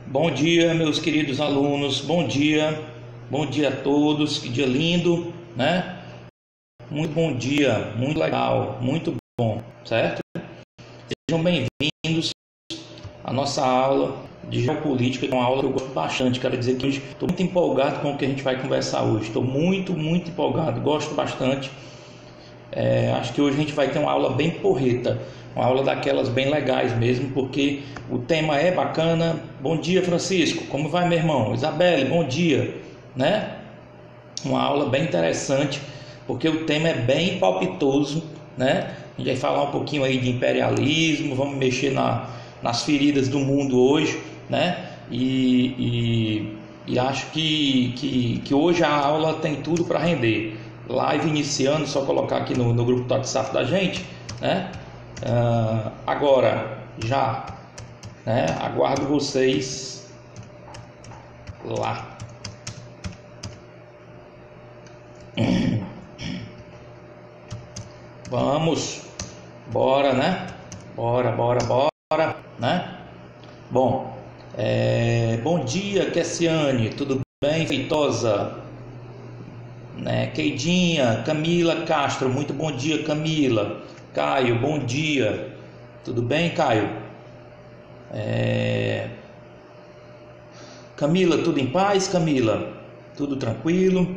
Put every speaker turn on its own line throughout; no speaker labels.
Bom dia, meus queridos alunos. Bom dia a todos. Que dia lindo, né? Muito bom dia, muito legal, muito bom, certo? Sejam bem-vindos à nossa aula de geopolítica, que é uma aula que eu gosto bastante. Quero dizer que hoje estou muito empolgado com o que a gente vai conversar hoje. Estou muito empolgado, gosto bastante. Acho que hoje a gente vai ter uma aula bem porreta, uma aula daquelas bem legais mesmo, porque o tema é bacana. Bom dia, Francisco, como vai, meu irmão? Isabelle, bom dia, né? Uma aula bem interessante, porque o tema é bem palpitoso, né? A gente vai falar um pouquinho aí de imperialismo, vamos mexer nas feridas do mundo hoje, né? E acho que hoje a aula tem tudo para render. Live iniciando, só colocar aqui no grupo do WhatsApp da gente, né? Agora já, né? Aguardo vocês lá. Vamos, bora, né? Bora, né? Bom, bom dia, Cassiane, tudo bem, Feitosa? Né? Queidinha, Camila Castro, muito bom dia, Camila. Caio, bom dia, tudo bem, Caio? Camila, tudo em paz, Camila? Tudo tranquilo,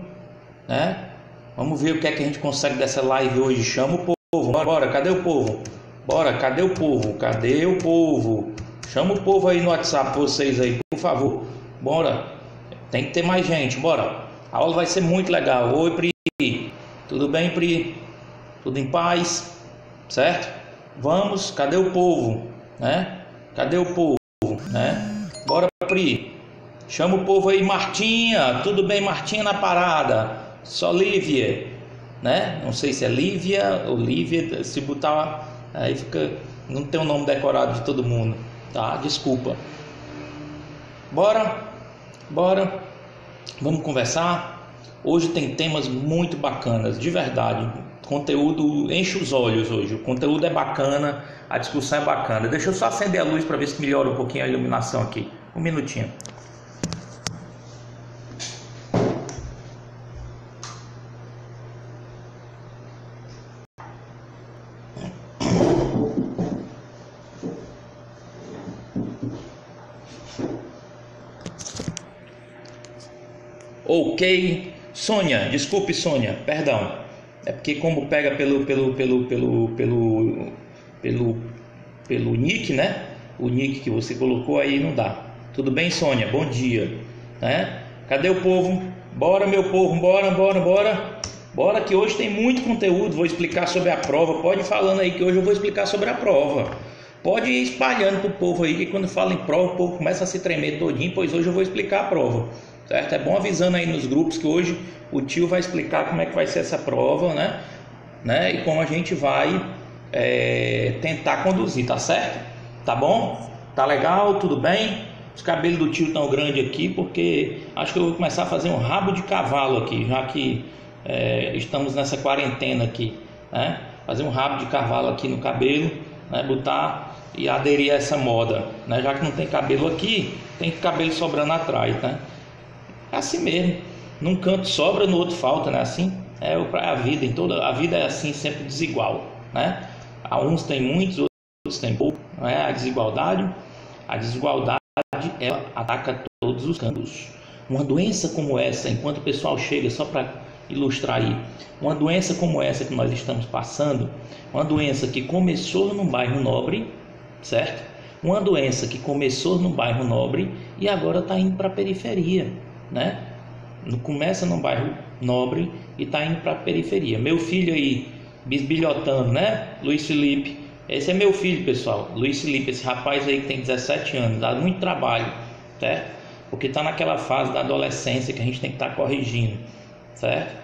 né? Vamos ver o que é que a gente consegue dessa live hoje. Chama o povo, bora, cadê o povo? Bora, cadê o povo? Cadê o povo? Chama o povo aí no WhatsApp, vocês aí, por favor. Bora, tem que ter mais gente, bora. A aula vai ser muito legal. Oi, Pri. Tudo bem, Pri? Tudo em paz? Certo? Vamos, cadê o povo? Né? Cadê o povo? Né? Bora, Pri. Chama o povo aí, Martinha. Tudo bem, Martinha na parada? Só Lívia, né? Não sei se é Lívia ou Lívia. Se botar aí fica... Não tem o nome decorado de todo mundo, tá? Desculpa. Bora. Vamos conversar. Hoje tem temas muito bacanas, de verdade. Conteúdo enche os olhos hoje. O conteúdo é bacana, a discussão é bacana. Deixa eu só acender a luz para ver se melhora um pouquinho a iluminação aqui. Um minutinho. Ok, Sônia, desculpe, Sônia, perdão. É porque como pega pelo nick, né? O nick que você colocou aí não dá. Tudo bem, Sônia? Bom dia, né? Cadê o povo? Bora, meu povo, bora. Bora que hoje tem muito conteúdo. Vou explicar sobre a prova. Pode ir falando aí que hoje eu vou explicar sobre a prova. Pode ir espalhando pro povo aí que quando fala em prova o povo começa a se tremer todinho, pois hoje eu vou explicar a prova. Certo? É bom avisando aí nos grupos que hoje o tio vai explicar como é que vai ser essa prova, né? E como a gente vai tentar conduzir, tá certo? Tá bom? Tá legal? Tudo bem? Os cabelos do tio tão grandes aqui porque acho que eu vou começar a fazer um rabo de cavalo aqui, já que estamos nessa quarentena aqui, né? Fazer um rabo de cavalo aqui no cabelo, né? Botar e aderir a essa moda, né? Já que não tem cabelo aqui, tem cabelo sobrando atrás, né? É assim mesmo, num canto sobra, no outro falta, né? Assim é a vida, a vida é assim, sempre desigual, né? Uns têm muitos, outros têm pouco, não é? A desigualdade ela ataca todos os cantos. Uma doença como essa, enquanto o pessoal chega, só para ilustrar aí, uma doença como essa que nós estamos passando, uma doença que começou num bairro nobre, certo? Uma doença que começou no bairro nobre e agora está indo para a periferia, né? Começa num bairro nobre e está indo para a periferia. Meu filho aí, bisbilhotando, né? Luiz Felipe. Esse é meu filho, pessoal. Luiz Felipe, esse rapaz aí que tem 17 anos, dá muito trabalho, certo? Porque está naquela fase da adolescência que a gente tem que estar corrigindo, certo?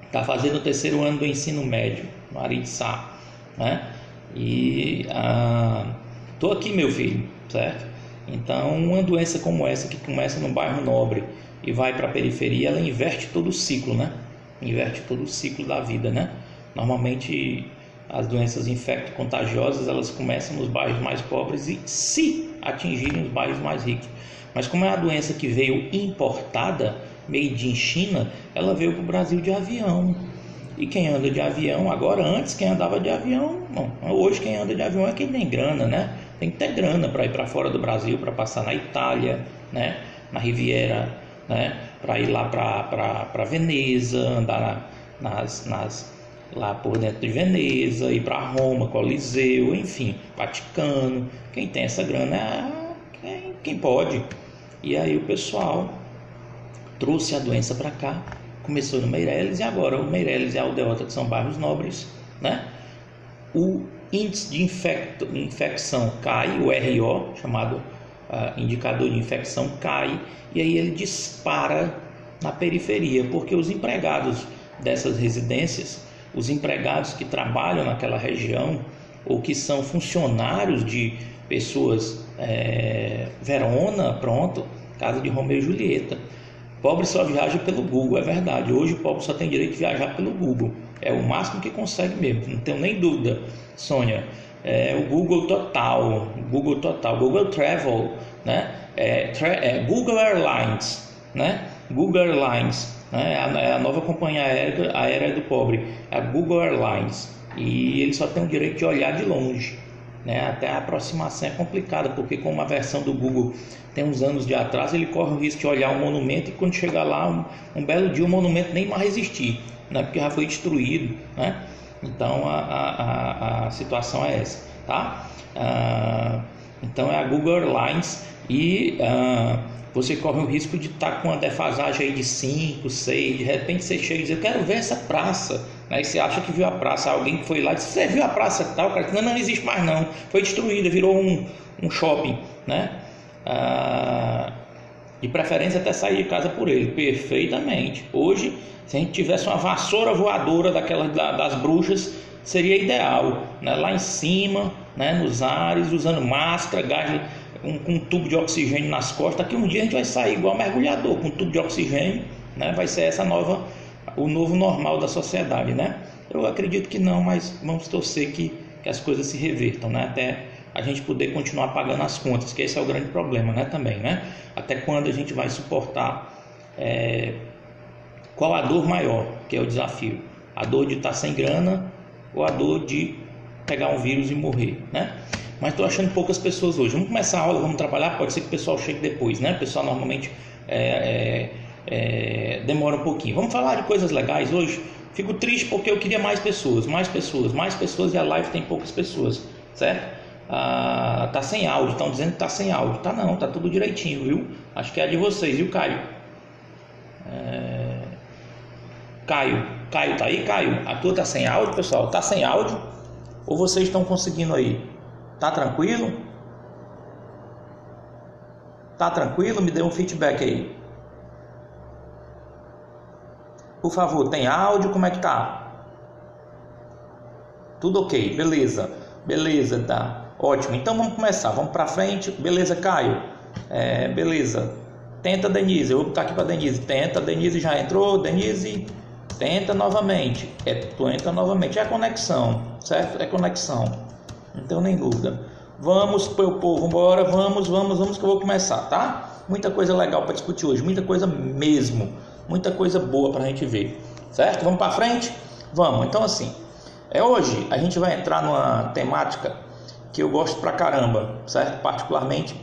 Está fazendo o 3º ano do ensino médio, marido Sá, né? E tô aqui, meu filho, certo? Então, uma doença como essa que começa no bairro nobre e vai para a periferia, ela inverte todo o ciclo, né? Inverte todo o ciclo da vida, né? Normalmente as doenças infecto-contagiosas, elas começam nos bairros mais pobres e se atingirem os bairros mais ricos. Mas como é uma doença que veio importada, made in China, ela veio para o Brasil de avião. E quem anda de avião, agora antes quem andava de avião, não, hoje quem anda de avião é quem tem grana, né? Tem que ter grana para ir para fora do Brasil, para passar na Itália, né? Na Riviera, né? Para ir lá para Veneza, andar lá por dentro de Veneza, ir para Roma, Coliseu, enfim, Vaticano. Quem tem essa grana é quem pode. E aí o pessoal trouxe a doença para cá, começou no Meireles e agora o Meireles e a Aldeota, que são bairros nobres, né? O índice de infecção cai, o RO, chamado indicador de infecção, cai, e aí ele dispara na periferia, porque os empregados dessas residências, os empregados que trabalham naquela região ou que são funcionários de pessoas, Verona, pronto, casa de Romeu e Julieta. Pobre só viaja pelo Google, é verdade. Hoje o pobre só tem direito de viajar pelo Google. É o máximo que consegue mesmo, não tenho nem dúvida, Sônia. É o Google total, Google Travel, né? Google Airlines, né? Google Airlines, né? É a nova companhia aérea do pobre, a Google Airlines. E ele só tem o direito de olhar de longe, né? Até a aproximação é complicada, porque como a versão do Google tem uns anos de atraso, ele corre o risco de olhar um monumento e quando chegar lá, um belo dia o monumento nem mais existir, né? Porque já foi destruído, né? Então a situação é essa, tá? Então é a Google Airlines e você corre o risco de estar com uma defasagem aí de 5, 6, de repente você chega e diz, eu quero ver essa praça, né? E você acha que viu a praça, alguém que foi lá e disse, você viu a praça tal? Cara, não existe mais não, foi destruída, virou um shopping, né? De preferência até sair de casa por ele, perfeitamente. Hoje, se a gente tivesse uma vassoura voadora daquelas das bruxas, seria ideal, né? Lá em cima, né? Nos ares, usando máscara, gás, com um tubo de oxigênio nas costas. Daqui um dia a gente vai sair igual mergulhador, com um tubo de oxigênio, né? Vai ser o novo normal da sociedade, né? Eu acredito que não, mas vamos torcer que as coisas se revertam, né? Até a gente poder continuar pagando as contas, que esse é o grande problema, né? Também, né? Até quando a gente vai suportar qual a dor maior, que é o desafio? A dor de estar sem grana ou a dor de pegar um vírus e morrer, né? Mas estou achando poucas pessoas hoje. Vamos começar a aula, vamos trabalhar, pode ser que o pessoal chegue depois, né? O pessoal normalmente demora um pouquinho. Vamos falar de coisas legais hoje? Fico triste porque eu queria mais pessoas e a live tem poucas pessoas, certo? Tá sem áudio, estão dizendo que tá sem áudio. Tá não, tá tudo direitinho, viu? Acho que é a de vocês, viu, Caio? Caio, tá aí, Caio? A tua tá sem áudio, pessoal? Tá sem áudio? Ou vocês estão conseguindo aí? Tá tranquilo? Tá tranquilo? Me dê um feedback aí. Por favor, tem áudio? Como é que tá? Tudo ok, beleza, tá. Ótimo, então vamos começar, vamos para frente. Beleza, Caio? Beleza. Tenta, Denise, eu vou botar aqui para Denise. Tenta, Denise já entrou. Denise, tenta novamente. Tu entra novamente. É a conexão, certo? É conexão, não tenho nem dúvida. Vamos, meu povo, bora, vamos que eu vou começar, tá? Muita coisa legal para discutir hoje, muita coisa mesmo, muita coisa boa para a gente ver, certo? Vamos para frente? Vamos, então assim, hoje a gente vai entrar numa temática que eu gosto pra caramba, certo? Particularmente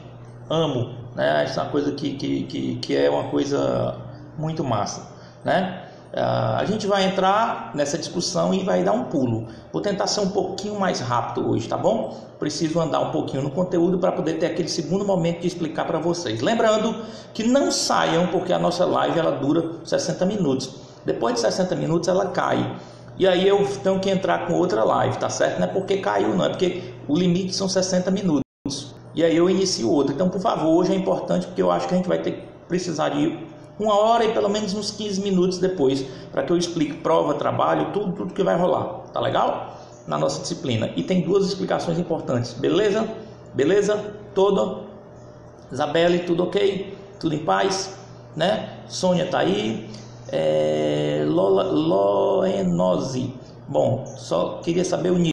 amo, né? Isso é uma coisa que é uma coisa muito massa, né? A gente vai entrar nessa discussão e vai dar um pulo. Vou tentar ser um pouquinho mais rápido hoje, tá bom? Preciso andar um pouquinho no conteúdo para poder ter aquele segundo momento de explicar para vocês. Lembrando que não saiam, porque a nossa live ela dura 60 minutos. Depois de 60 minutos ela cai. E aí eu tenho que entrar com outra live, tá certo? Não é porque caiu, não, é porque o limite são 60 minutos. E aí eu inicio outra. Então, por favor, hoje é importante porque eu acho que a gente vai precisar de 1 hora e pelo menos uns 15 minutos depois para que eu explique prova, trabalho, tudo que vai rolar. Tá legal? Na nossa disciplina. E tem 2 explicações importantes. Beleza? Beleza? Todo? Isabelle, tudo ok? Tudo em paz? Né? Sônia tá aí. Loenose. Bom, só queria saber o nível.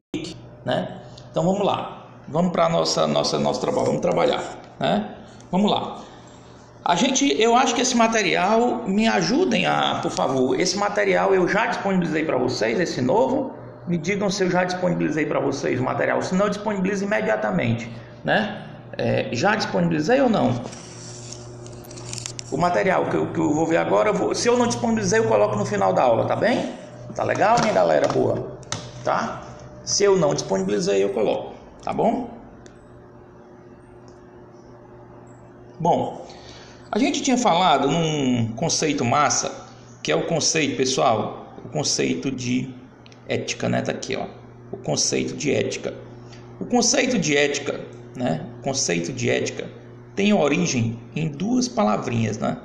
né? Então vamos lá, vamos para nosso trabalho, vamos trabalhar, né? Vamos lá. Eu acho que esse material, me ajudem por favor, esse material eu já disponibilizei para vocês, esse novo, me digam se eu já disponibilizei para vocês o material, se não eu disponibilizo imediatamente, né? Já disponibilizei ou não? O material que eu vou ver agora, se eu não disponibilizei, eu coloco no final da aula, tá bem? Tá legal, minha galera boa? Tá? Se eu não disponibilizei, eu coloco, tá bom? Bom, a gente tinha falado num conceito massa, que é o conceito, pessoal, o conceito de ética, né? Tá aqui, ó. O conceito de ética. O conceito de ética, né? O conceito de ética tem origem em duas palavrinhas, né?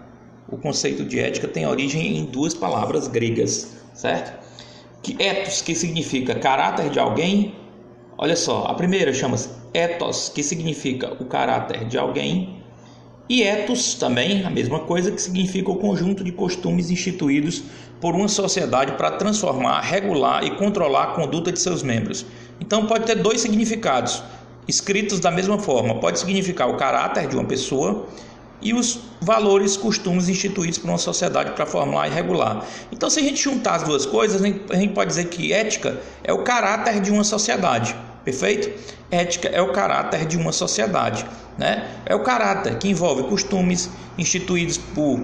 O conceito de ética tem origem em duas palavras gregas, certo? Que ethos, que significa caráter de alguém. Olha só, a primeira chama-se ethos, que significa o caráter de alguém. E ethos também, a mesma coisa, que significa o conjunto de costumes instituídos por uma sociedade para transformar, regular e controlar a conduta de seus membros. Então pode ter dois significados, escritos da mesma forma. Pode significar o caráter de uma pessoa e os valores, costumes instituídos por uma sociedade para formular e regular. Então, se a gente juntar as duas coisas, a gente pode dizer que ética é o caráter de uma sociedade. Perfeito? Ética é o caráter de uma sociedade, né? É o caráter que envolve costumes instituídos por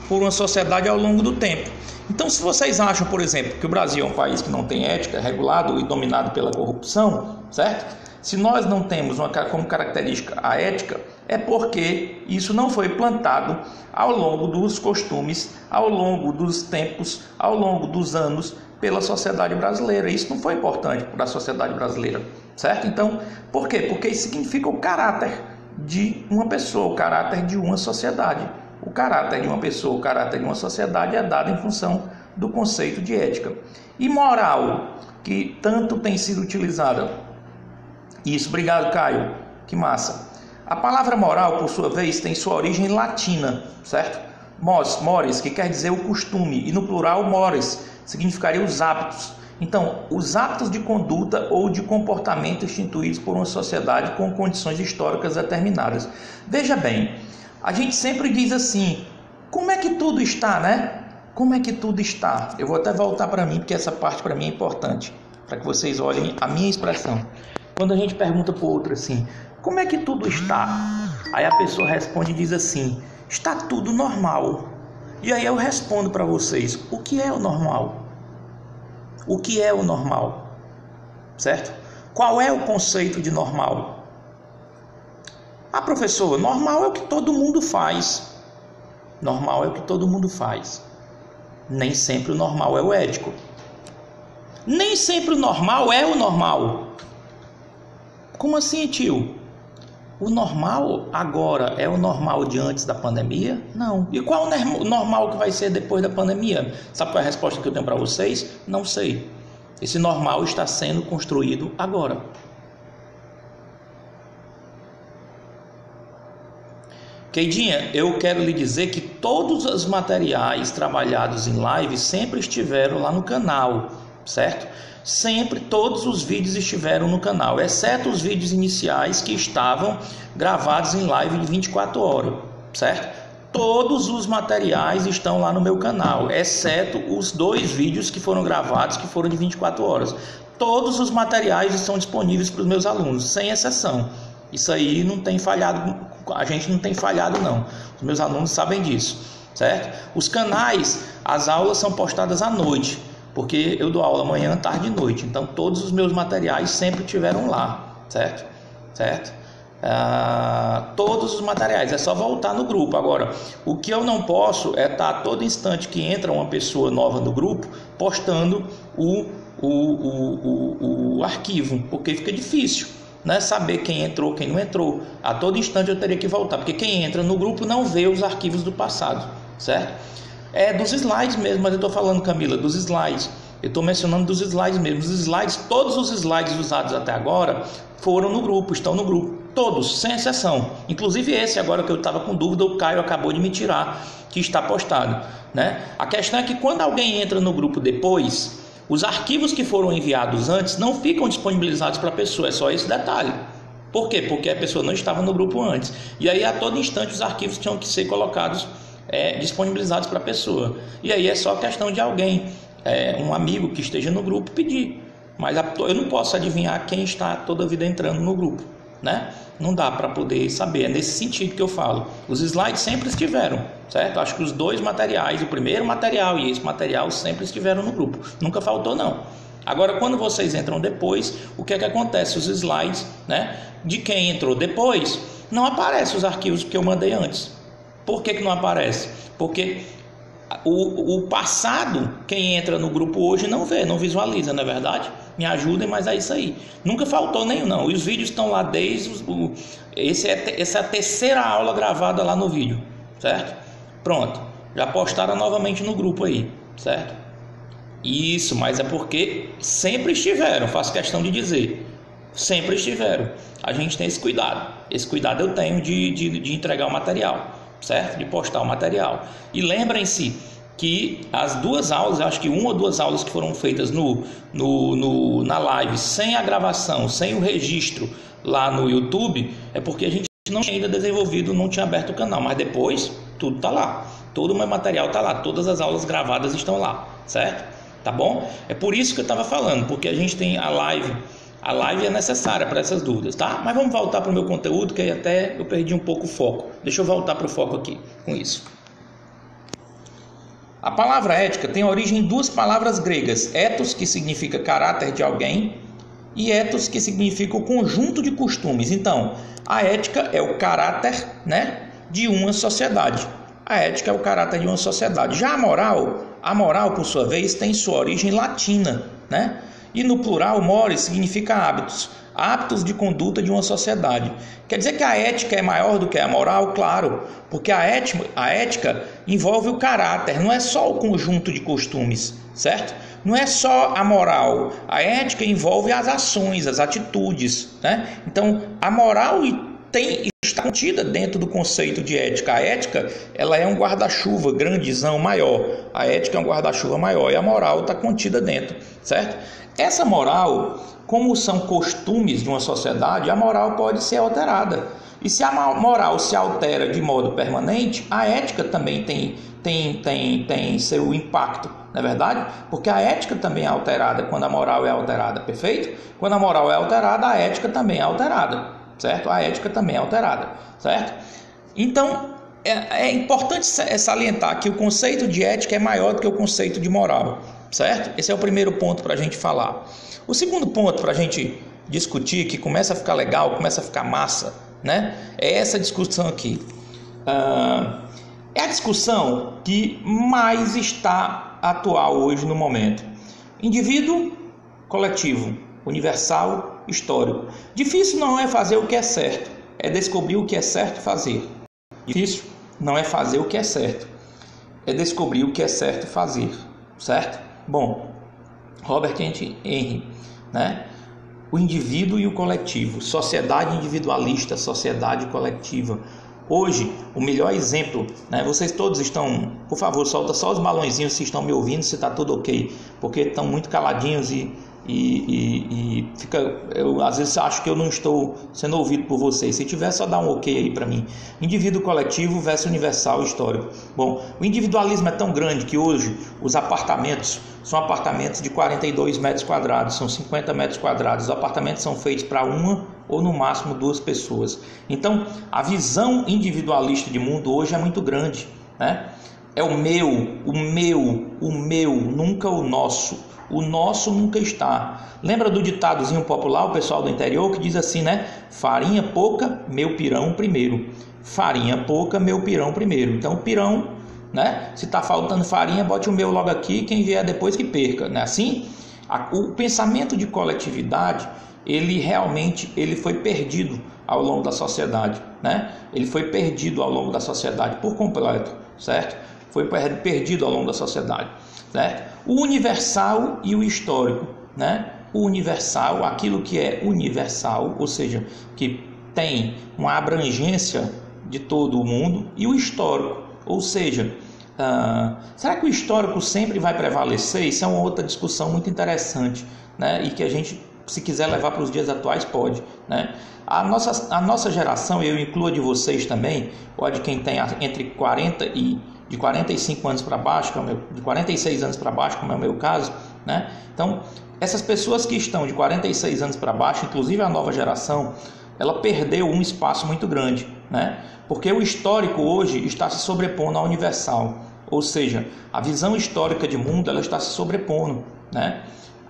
uma sociedade ao longo do tempo. Então, se vocês acham, por exemplo, que o Brasil é um país que não tem ética, regulado e dominado pela corrupção, certo? Se nós não temos como característica a ética, é porque isso não foi plantado ao longo dos costumes, ao longo dos tempos, ao longo dos anos pela sociedade brasileira. Isso não foi importante para a sociedade brasileira, certo? Então, por quê? Porque isso significa o caráter de uma pessoa, o caráter de uma sociedade. O caráter de uma pessoa, o caráter de uma sociedade é dado em função do conceito de ética. E moral, que tanto tem sido utilizada. Isso, obrigado, Caio. Que massa. A palavra moral, por sua vez, tem sua origem latina, certo? Mores, que quer dizer o costume, e no plural mores, significaria os hábitos. Então, os hábitos de conduta ou de comportamento instituídos por uma sociedade com condições históricas determinadas. Veja bem, a gente sempre diz assim, como é que tudo está, né? Como é que tudo está? Eu vou até voltar para mim, porque essa parte para mim é importante, para que vocês olhem a minha expressão. Quando a gente pergunta para o outro assim, como é que tudo está? Aí a pessoa responde e diz assim, está tudo normal. E aí eu respondo para vocês, o que é o normal? O que é o normal? Certo? Qual é o conceito de normal? Ah, professor, normal é o que todo mundo faz. Normal é o que todo mundo faz. Nem sempre o normal é o ético. Nem sempre o normal é o normal. Como assim, tio? O normal agora é o normal de antes da pandemia? Não. E qual o normal que vai ser depois da pandemia? Sabe qual é a resposta que eu tenho para vocês? Não sei. Esse normal está sendo construído agora. Keidinha, eu quero lhe dizer que todos os materiais trabalhados em live sempre estiveram lá no canal, certo? Sempre todos os vídeos estiveram no canal, exceto os vídeos iniciais que estavam gravados em live de 24 horas, certo? Todos os materiais estão lá no meu canal, exceto os 2 vídeos que foram gravados, que foram de 24 horas. Todos os materiais estão disponíveis para os meus alunos, sem exceção. Isso aí não tem falhado, a gente não tem falhado não. Os meus alunos sabem disso, certo? Os canais, as aulas são postadas à noite, porque eu dou aula manhã, tarde e noite. Então todos os meus materiais sempre estiveram lá, certo? Todos os materiais, é só voltar no grupo. Agora, o que eu não posso é estar a todo instante que entra uma pessoa nova no grupo postando o arquivo, porque fica difícil, né? Saber quem entrou, quem não entrou. A todo instante eu teria que voltar, porque quem entra no grupo não vê os arquivos do passado, certo? É dos slides mesmo, mas eu estou falando, Camila, dos slides. Eu estou mencionando dos slides mesmo. Os slides, todos os slides usados até agora foram no grupo, estão no grupo. Todos, sem exceção. Inclusive esse agora que eu estava com dúvida, o Caio acabou de me tirar, que está postado, né? A questão é que quando alguém entra no grupo depois, Os arquivos que foram enviados antes não ficam disponibilizados para a pessoa, é só esse detalhe. Por quê? Porque a pessoa não estava no grupo antes. E aí, a todo instante, os arquivos tinham que ser colocados, disponibilizados para a pessoa. E aí é só questão de alguém, um amigo que esteja no grupo, pedir. Mas eu não posso adivinhar quem está toda a vida entrando no grupo, né? Não dá para poder saber. É nesse sentido que eu falo. Os slides sempre estiveram, certo? Acho que os dois materiais, o primeiro material e esse material, sempre estiveram no grupo. Nunca faltou, não. Agora, quando vocês entram depois, o que é que acontece? Os slides, né, de quem entrou depois, não aparecem os arquivos que eu mandei antes. Por que não aparece? Porque o passado, quem entra no grupo hoje não vê, não visualiza, não é verdade? Me ajudem, mas é isso aí. Nunca faltou nenhum, não. E os vídeos estão lá desde... Essa é a terceira aula gravada lá no vídeo, certo? Pronto. Já postaram novamente no grupo aí, certo? Isso, mas é porque sempre estiveram, faço questão de dizer. Sempre estiveram. A gente tem esse cuidado. Esse cuidado eu tenho de entregar o material, certo? De postar o material. E lembrem-se que as duas aulas, acho que uma ou duas aulas que foram feitas na live, sem a gravação, sem o registro lá no YouTube, é porque a gente não tinha ainda desenvolvido, não tinha aberto o canal. Mas depois, tudo está lá. Todo o meu material está lá. Todas as aulas gravadas estão lá, certo? Tá bom? É por isso que eu estava falando, porque a gente tem a live. A live é necessária para essas dúvidas, tá? Mas vamos voltar para o meu conteúdo, que aí até eu perdi um pouco o foco. Deixa eu voltar para o foco aqui com isso. A palavra ética tem origem em duas palavras gregas: ethos, que significa caráter de alguém, e ethos, que significa o conjunto de costumes. Então, a ética é o caráter, né, de uma sociedade. A ética é o caráter de uma sociedade. Já a moral, por sua vez, tem sua origem latina, né? E no plural, mores significa hábitos, hábitos de conduta de uma sociedade. Quer dizer que a ética é maior do que a moral? Claro, porque a ética envolve o caráter, não é só o conjunto de costumes, certo? Não é só a moral, a ética envolve as ações, as atitudes, né? Então, a moral está contida dentro do conceito de ética. A ética, ela é um guarda-chuva grandizão, maior. A ética é um guarda-chuva maior e a moral está contida dentro, certo? Essa moral, como são costumes de uma sociedade, a moral pode ser alterada. E se a moral se altera de modo permanente, a ética também tem seu impacto, não é verdade? Porque a ética também é alterada quando a moral é alterada, perfeito? Quando a moral é alterada, a ética também é alterada, certo? A ética também é alterada, certo? Então, é importante salientar que o conceito de ética é maior do que o conceito de moral, certo? Esse é o primeiro ponto para a gente falar. O segundo ponto para a gente discutir, que começa a ficar legal, começa a ficar massa, né? É essa discussão aqui. É a discussão que mais está atual hoje no momento. Indivíduo, coletivo, universal, histórico. Difícil não é fazer o que é certo, é descobrir o que é certo fazer. Difícil não é fazer o que é certo, é descobrir o que é certo fazer, certo? Bom, Robert Henry, né? O indivíduo e o coletivo, sociedade individualista, sociedade coletiva. Hoje, o melhor exemplo, né? Vocês todos estão, por favor, solta só os balõezinhos se estão me ouvindo, se está tudo ok, porque estão muito caladinhos e fica, eu às vezes acho que eu não estou sendo ouvido por vocês. Se tiver, só dá um ok aí para mim. Indivíduo coletivo versus universal histórico. Bom, o individualismo é tão grande que hoje os apartamentos são apartamentos de 42 metros quadrados, são 50 metros quadrados. Os apartamentos são feitos para uma ou no máximo duas pessoas. Então, a visão individualista de mundo hoje é muito grande, né? É o meu, nunca o nosso. O nosso nunca está. Lembra do ditadozinho popular, o pessoal do interior, que diz assim, né? Farinha pouca, meu pirão primeiro. Farinha pouca, meu pirão primeiro. Então, o pirão, né? Se está faltando farinha, bote o meu logo aqui, quem vier depois que perca, né? Assim, o pensamento de coletividade, ele foi perdido ao longo da sociedade, né? Ele foi perdido ao longo da sociedade por completo, certo? Foi perdido ao longo da sociedade, certo? O universal e o histórico, né? O universal, aquilo que é universal, ou seja, que tem uma abrangência de todo o mundo, e o histórico, ou seja, será que o histórico sempre vai prevalecer? Isso é uma outra discussão muito interessante, né? E que a gente, se quiser levar para os dias atuais, pode, né? A nossa geração, eu incluo a de vocês também, ou a de quem tem entre 40 e de 45 anos para baixo, de 46 anos para baixo, como é o meu caso, né? Então, essas pessoas que estão de 46 anos para baixo, inclusive a nova geração, ela perdeu um espaço muito grande, né? Porque o histórico hoje está se sobrepondo ao universal, ou seja, a visão histórica de mundo ela está se sobrepondo, né?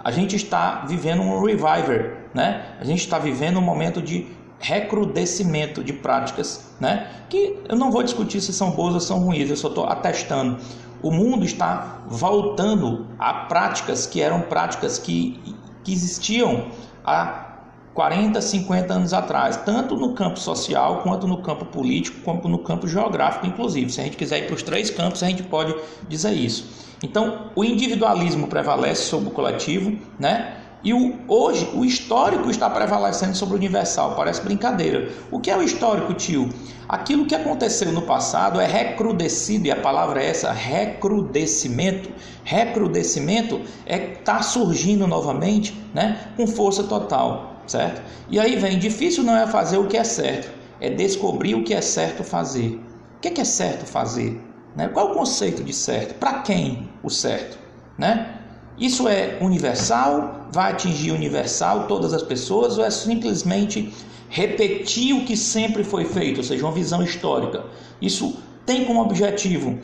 A gente está vivendo um revival, né? A gente está vivendo um momento de recrudescimento de práticas, né? Que eu não vou discutir se são boas ou são ruins, eu só estou atestando. O mundo está voltando a práticas que eram práticas que existiam há 40, 50 anos atrás, tanto no campo social, quanto no campo político, quanto no campo geográfico, inclusive. Se a gente quiser ir para os 3 campos, a gente pode dizer isso. Então, o individualismo prevalece sobre o coletivo, né? E hoje, o histórico está prevalecendo sobre o universal. Parece brincadeira. O que é o histórico, tio? Aquilo que aconteceu no passado é recrudescido, e a palavra é essa, recrudescimento. Recrudescimento é estar surgindo novamente, né? Com força total. Certo? E aí vem, difícil não é fazer o que é certo, é descobrir o que é certo fazer. O que é certo fazer? Né? Qual o conceito de certo? Para quem o certo? Né? Isso é universal? Vai atingir universal todas as pessoas? Ou é simplesmente repetir o que sempre foi feito? Ou seja, uma visão histórica. Isso tem como objetivo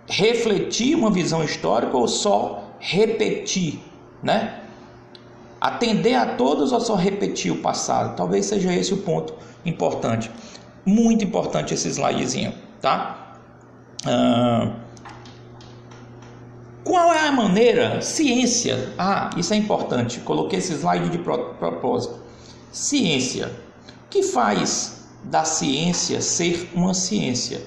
refletir uma visão histórica ou só repetir? Né? Atender a todos ou só repetir o passado? Talvez seja esse o ponto importante. Muito importante esse slidezinho, tá? Qual é a maneira? Ciência. Isso é importante. Coloquei esse slide de propósito. Ciência. O que faz da ciência ser uma ciência?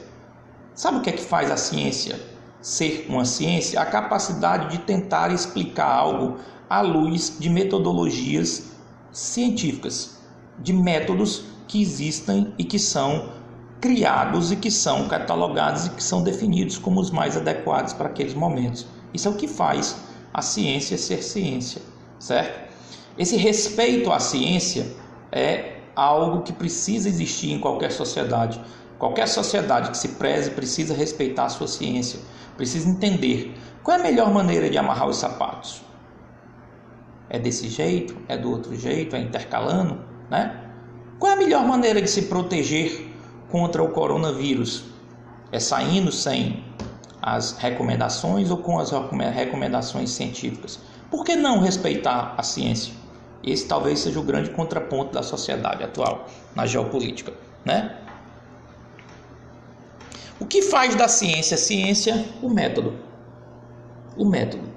Sabe o que é que faz a ciência ser uma ciência? A capacidade de tentar explicar algo à luz de metodologias científicas, de métodos que existem e que são criados e que são catalogados e que são definidos como os mais adequados para aqueles momentos. Isso é o que faz a ciência ser ciência, certo? Esse respeito à ciência é algo que precisa existir em qualquer sociedade. Qualquer sociedade que se preze precisa respeitar a sua ciência, precisa entender qual é a melhor maneira de amarrar os sapatos. É desse jeito? É do outro jeito? É intercalando? Né? Qual é a melhor maneira de se proteger contra o coronavírus? É saindo sem as recomendações ou com as recomendações científicas? Por que não respeitar a ciência? Esse talvez seja o grande contraponto da sociedade atual na geopolítica, né? O que faz da ciência ciência? O método. O método,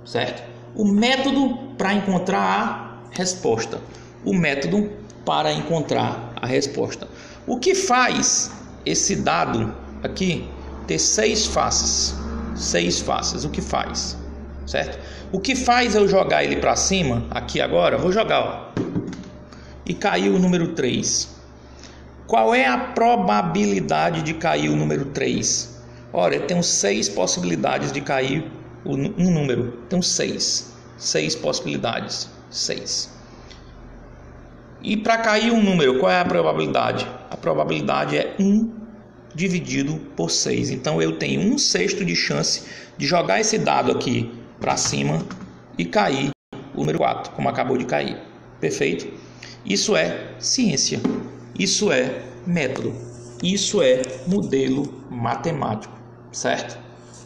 certo? O método para encontrar a resposta. O método para encontrar a resposta. O que faz esse dado aqui ter 6 faces? 6 faces. O que faz? Certo? O que faz eu jogar ele para cima aqui agora? Vou jogar, ó. E caiu o número 3. Qual é a probabilidade de cair o número 3? Olha, eu tenho 6 possibilidades de cair um número. Tenho 6 possibilidades. 6. E para cair um número, qual é a probabilidade? A probabilidade é 1 dividido por 6. Então eu tenho 1/6 de chance de jogar esse dado aqui para cima e cair o número 4, como acabou de cair. Perfeito? Isso é ciência. Isso é método. Isso é modelo matemático. Certo?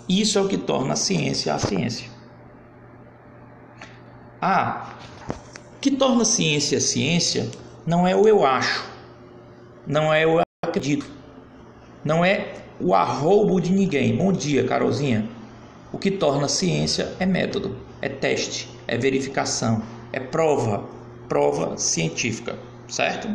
Isso é o que torna a ciência a ciência. O que torna a ciência não é o eu acho, não é o eu acredito, não é o arroubo de ninguém. Bom dia, Carolzinha. O que torna a ciência é método, é teste, é verificação, é prova científica, certo?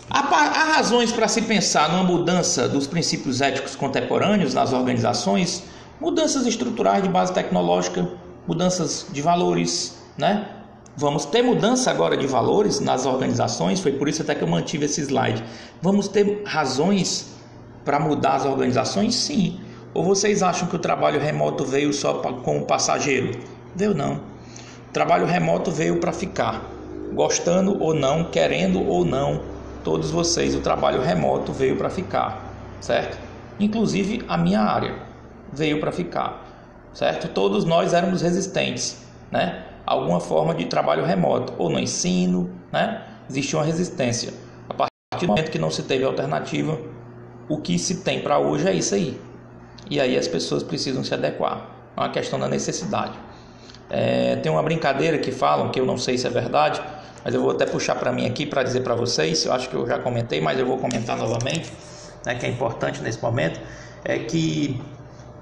Há razões para se pensar numa mudança dos princípios éticos contemporâneos nas organizações, mudanças estruturais de base tecnológica, mudanças de valores, né? Vamos ter mudança agora de valores nas organizações, foi por isso até que eu mantive esse slide. Vamos ter razões para mudar as organizações? Sim. Ou vocês acham que o trabalho remoto veio só como passageiro? Veio não. O trabalho remoto veio para ficar. Gostando ou não, querendo ou não, todos vocês, o trabalho remoto veio para ficar, certo? Inclusive a minha área veio para ficar, certo? Todos nós éramos resistentes, né? Alguma forma de trabalho remoto, ou no ensino, né? Existia uma resistência. A partir do momento que não se teve alternativa, o que se tem para hoje é isso aí. E aí as pessoas precisam se adequar. É uma questão da necessidade. Tem uma brincadeira que falam, que eu não sei se é verdade, mas eu vou até puxar para mim aqui para dizer para vocês. Eu acho que eu já comentei, mas eu vou comentar novamente, né, que é importante nesse momento, é que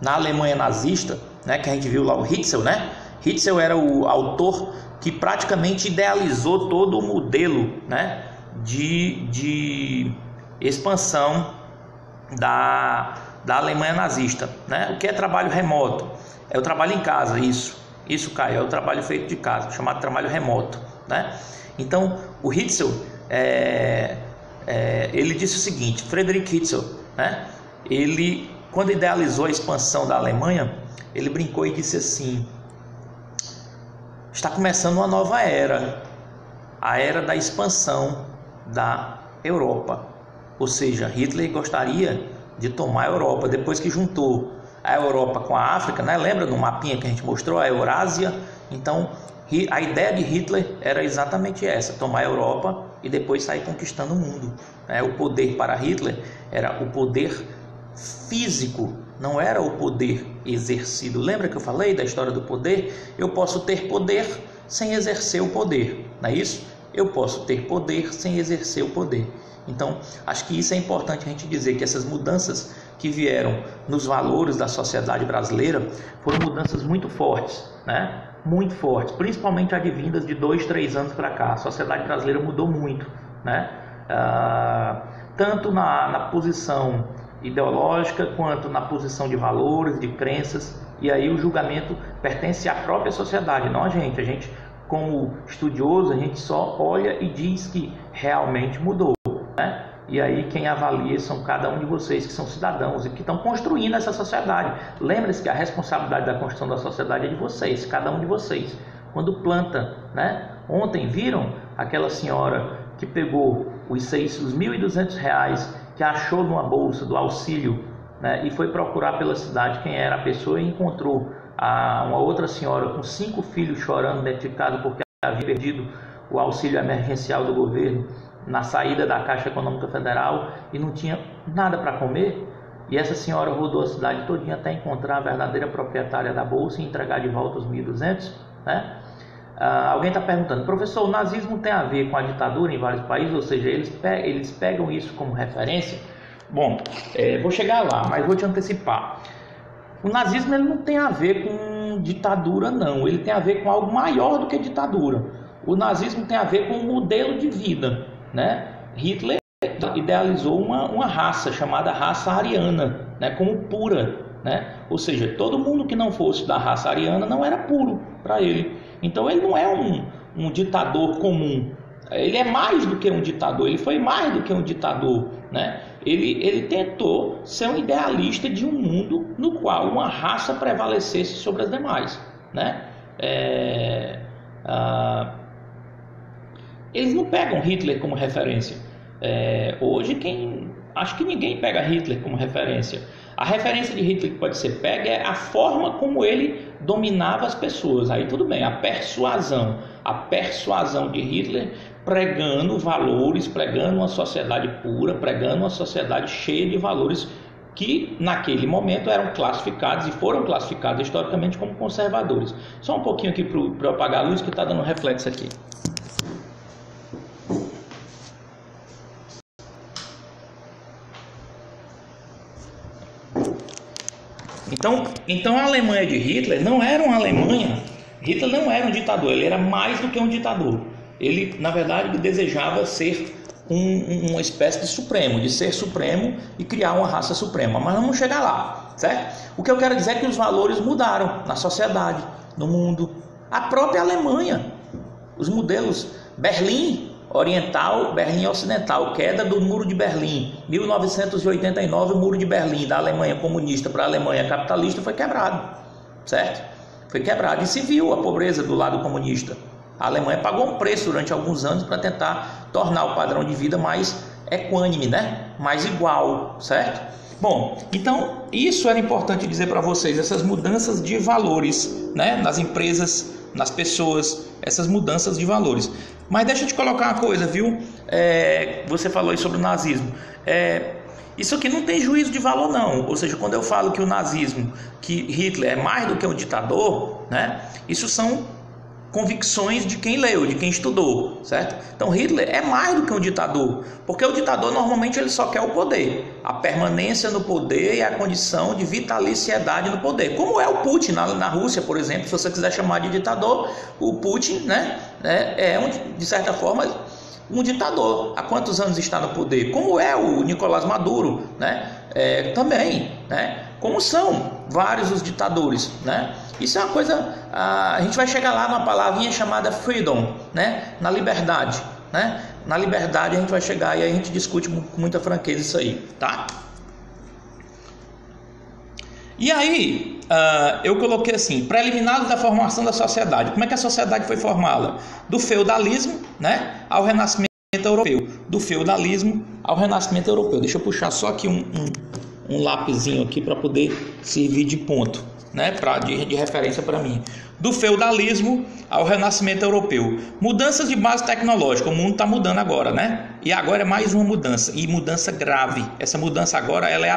na Alemanha nazista, né, que a gente viu lá o Hitler, né? Hitler era o autor que praticamente idealizou todo o modelo, né, de expansão da Alemanha nazista, né? O que é trabalho remoto? É o trabalho em casa, isso, Caio, é o trabalho feito de casa, chamado trabalho remoto, né? Então, o Hitler, ele disse o seguinte, Friedrich Hitler, né? Ele, quando idealizou a expansão da Alemanha, ele brincou e disse assim: está começando uma nova era, a era da expansão da Europa. Ou seja, Hitler gostaria de tomar a Europa, depois que juntou a Europa com a África, né? Lembra no mapinha que a gente mostrou, a Eurásia? Então, a ideia de Hitler era exatamente essa, tomar a Europa e depois sair conquistando o mundo. O poder para Hitler era o poder físico, não era o poder exercido. Lembra que eu falei da história do poder? Eu posso ter poder sem exercer o poder, não é isso? Eu posso ter poder sem exercer o poder. Então, acho que isso é importante a gente dizer, que essas mudanças que vieram nos valores da sociedade brasileira foram mudanças muito fortes, né? Muito fortes, principalmente advindas de 2, 3 anos para cá. A sociedade brasileira mudou muito, né? Tanto na posição ideológica quanto na posição de valores, de crenças, e aí o julgamento pertence à própria sociedade, não a gente. A gente, como estudioso, a gente só olha e diz que realmente mudou, né? E aí quem avalia são cada um de vocês, que são cidadãos e que estão construindo essa sociedade. Lembre-se que a responsabilidade da construção da sociedade é de vocês, cada um de vocês. Quando planta, né? Ontem viram aquela senhora que pegou os R$1.200 que achou numa bolsa do auxílio, né? E foi procurar pela cidade quem era a pessoa e encontrou uma outra senhora com 5 filhos chorando dentro de casa porque havia perdido o auxílio emergencial do governo na saída da Caixa Econômica Federal e não tinha nada para comer. E essa senhora rodou a cidade todinha até encontrar a verdadeira proprietária da bolsa e entregar de volta os 1.200, né? Alguém está perguntando, professor, o nazismo tem a ver com a ditadura em vários países? Ou seja, eles pegam isso como referência? Bom, vou chegar lá, mas vou te antecipar. O nazismo ele não tem a ver com ditadura, não. Ele tem a ver com algo maior do que ditadura. O nazismo tem a ver com um modelo de vida, né? Hitler idealizou uma raça chamada raça ariana, né? Como pura, né? Ou seja, todo mundo que não fosse da raça ariana não era puro para ele. Então ele não é um ditador comum. Ele é mais do que um ditador. Ele foi mais do que um ditador, né? Ele tentou ser um idealista de um mundo no qual uma raça prevalecesse sobre as demais, né? Eles não pegam Hitler como referência. Hoje acho que ninguém pega Hitler como referência. A referência de Hitler que pode ser pega é a forma como ele dominava as pessoas. Aí tudo bem, a persuasão de Hitler pregando valores, pregando uma sociedade pura, pregando uma sociedade cheia de valores que naquele momento eram classificados e foram classificados historicamente como conservadores. Só um pouquinho aqui para eu apagar a luz que está dando um reflexo aqui. Então a Alemanha de Hitler não era uma Alemanha. Hitler não era um ditador, ele era mais do que um ditador. Ele, na verdade, desejava ser uma espécie de supremo, de ser supremo e criar uma raça suprema. Mas vamos chegar lá, certo? O que eu quero dizer é que os valores mudaram na sociedade, no mundo. A própria Alemanha, os modelos. Berlim Oriental, Berlim Ocidental, queda do Muro de Berlim, 1989, o Muro de Berlim, da Alemanha comunista para a Alemanha capitalista, foi quebrado, certo? Foi quebrado e se viu a pobreza do lado comunista. A Alemanha pagou um preço durante alguns anos para tentar tornar o padrão de vida mais equânime, né? Mais igual, certo? Bom, então isso era importante dizer para vocês, essas mudanças de valores, né? Nas empresas, nas pessoas, essas mudanças de valores. Mas deixa eu te colocar uma coisa, viu? Você falou aí sobre o nazismo. Isso aqui não tem juízo de valor, não. Ou seja, quando eu falo que o nazismo, que Hitler é mais do que um ditador, né? Isso são convicções de quem leu, de quem estudou, certo? Então Hitler é mais do que um ditador, porque o ditador normalmente ele só quer o poder, a permanência no poder e a condição de vitaliciedade no poder, como é o Putin na Rússia, por exemplo. Se você quiser chamar de ditador, o Putin, né, de certa forma um ditador. Há quantos anos está no poder? Como é o Nicolás Maduro, né? Também, né? Como são vários os ditadores, né? Isso é uma coisa, a gente vai chegar lá numa palavrinha chamada freedom, né? Na liberdade, né? Na liberdade a gente vai chegar e a gente discute com muita franqueza isso aí, tá? E aí, eu coloquei assim, preliminares da formação da sociedade. Como é que a sociedade foi formada? Do feudalismo, né, ao renascimento europeu. Do feudalismo ao renascimento europeu. Deixa eu puxar só aqui um lapisinho aqui para poder servir de ponto, né, de referência para mim. Do feudalismo ao renascimento europeu. Mudanças de base tecnológica. O mundo está mudando agora, né? E agora é mais uma mudança, e mudança grave. Essa mudança agora ela é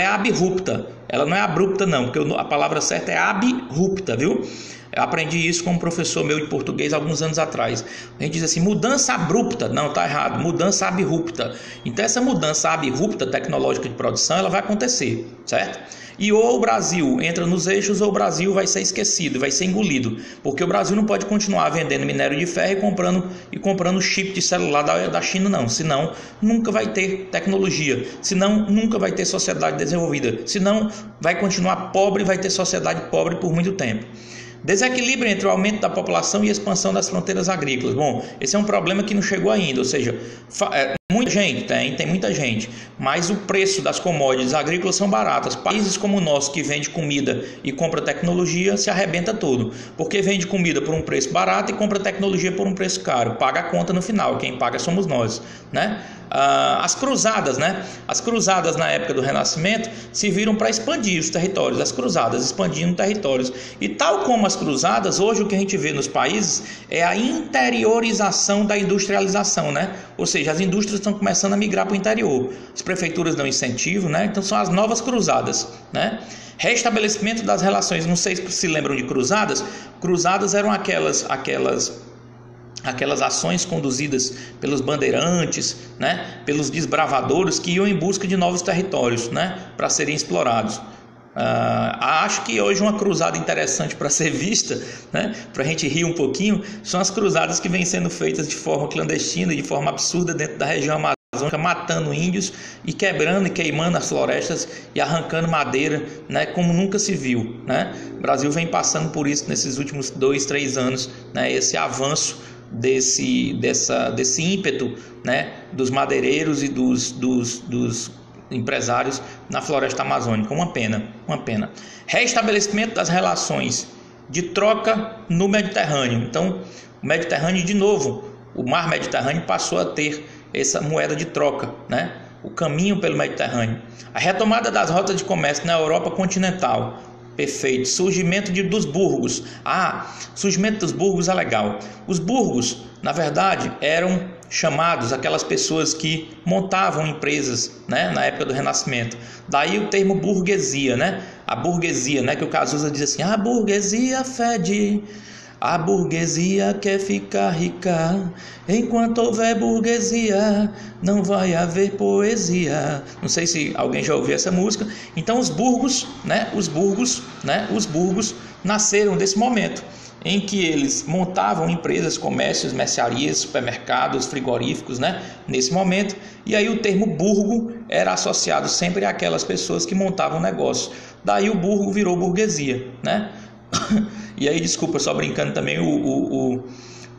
abrupta. Ela não é abrupta não, porque a palavra certa é abrupta, viu? Eu aprendi isso com um professor meu de português alguns anos atrás. A gente diz assim, mudança abrupta. Não, está errado. Mudança abrupta. Então essa mudança abrupta tecnológica de produção, ela vai acontecer, certo? E ou o Brasil entra nos eixos ou o Brasil vai ser esquecido, vai ser engolido. Porque o Brasil não pode continuar vendendo minério de ferro e comprando chip de celular da China, não. Senão nunca vai ter tecnologia. Senão nunca vai ter sociedade desenvolvida. Senão vai continuar pobre e vai ter sociedade pobre por muito tempo. Desequilíbrio entre o aumento da população e a expansão das fronteiras agrícolas. Bom, esse é um problema que não chegou ainda, ou seja, muita gente, tem muita gente, mas o preço das commodities agrícolas são baratas. Países como o nosso, que vende comida e compra tecnologia, se arrebenta todo, porque vende comida por um preço barato e compra tecnologia por um preço caro, paga a conta no final, quem paga somos nós, né? As cruzadas, né? As cruzadas na época do Renascimento serviram para expandir os territórios, as cruzadas expandindo territórios. E tal como as cruzadas, hoje o que a gente vê nos países é a interiorização da industrialização, né? Ou seja, as indústrias estão começando a migrar para o interior. As prefeituras dão incentivo, né? Então são as novas cruzadas, né? Restabelecimento das relações. Não sei se lembram de cruzadas. Cruzadas eram aquelas ações conduzidas pelos bandeirantes, né, pelos desbravadores que iam em busca de novos territórios, né, para serem explorados. Acho que hoje uma cruzada interessante para ser vista, né, para a gente rir um pouquinho, são as cruzadas que vêm sendo feitas de forma clandestina, de forma absurda dentro da região amazônica, matando índios e quebrando e queimando as florestas e arrancando madeira, né, como nunca se viu, né? O Brasil vem passando por isso nesses últimos 2, 3 anos, né, esse avanço desse ímpeto, né, dos madeireiros e dos empresários na floresta amazônica. Uma pena. Restabelecimento das relações de troca no Mediterrâneo. Então, o Mediterrâneo, de novo, o mar Mediterrâneo passou a ter essa moeda de troca, né? O caminho pelo Mediterrâneo. A retomada das rotas de comércio na Europa continental. Perfeito. Surgimento dos burgos. Surgimento dos burgos é legal. Os burgos, na verdade, eram chamados aquelas pessoas que montavam empresas, né, na época do Renascimento. Daí o termo burguesia, né? A burguesia, né, que o Cazuza diz assim: a burguesia fede, a burguesia quer ficar rica. Enquanto houver burguesia, não vai haver poesia. Não sei se alguém já ouviu essa música. Então os burgos nasceram desse momento em que eles montavam empresas, comércios, mercearias, supermercados, frigoríficos, né? Nesse momento. E aí o termo burgo era associado sempre àquelas pessoas que montavam negócios. Daí o burgo virou burguesia, né? E aí, desculpa, só brincando também,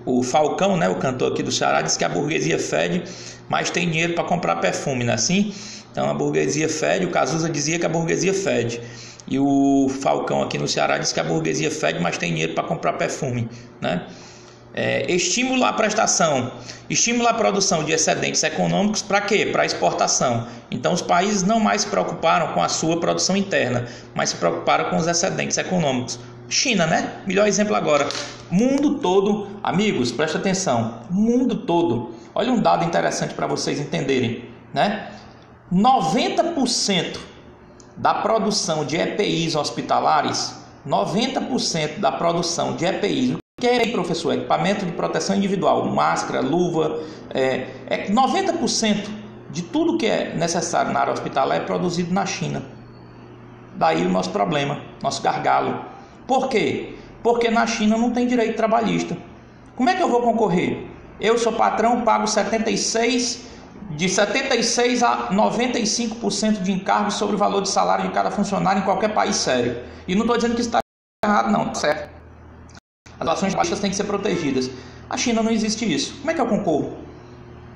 O Falcão, né, o cantor aqui do Ceará, disse que a burguesia fede, mas tem dinheiro para comprar perfume, não é assim? Então a burguesia fede, o Cazuza dizia que a burguesia fede. E o Falcão aqui no Ceará disse que a burguesia fede, mas tem dinheiro para comprar perfume, né? Estímulo à prestação, estímulo à produção de excedentes econômicos para quê? Para exportação. Então os países não mais se preocuparam com a sua produção interna, mas se preocuparam com os excedentes econômicos. China, né? Melhor exemplo agora. Mundo todo, amigos, presta atenção. Mundo todo. Olha um dado interessante para vocês entenderem, né? 90% da produção de EPIs hospitalares, 90% da produção de EPIs, o que é, professor? Equipamento de proteção individual, máscara, luva, 90% de tudo que é necessário na área hospitalar é produzido na China. Daí o nosso problema, nosso gargalo. Por quê? Porque na China não tem direito trabalhista. Como é que eu vou concorrer? Eu sou patrão, pago de 76% a 95% de encargo sobre o valor de salário de cada funcionário em qualquer país sério. E não estou dizendo que isso está errado, não, tá certo. As relações baixas têm que ser protegidas. A China não existe isso. Como é que eu concorro?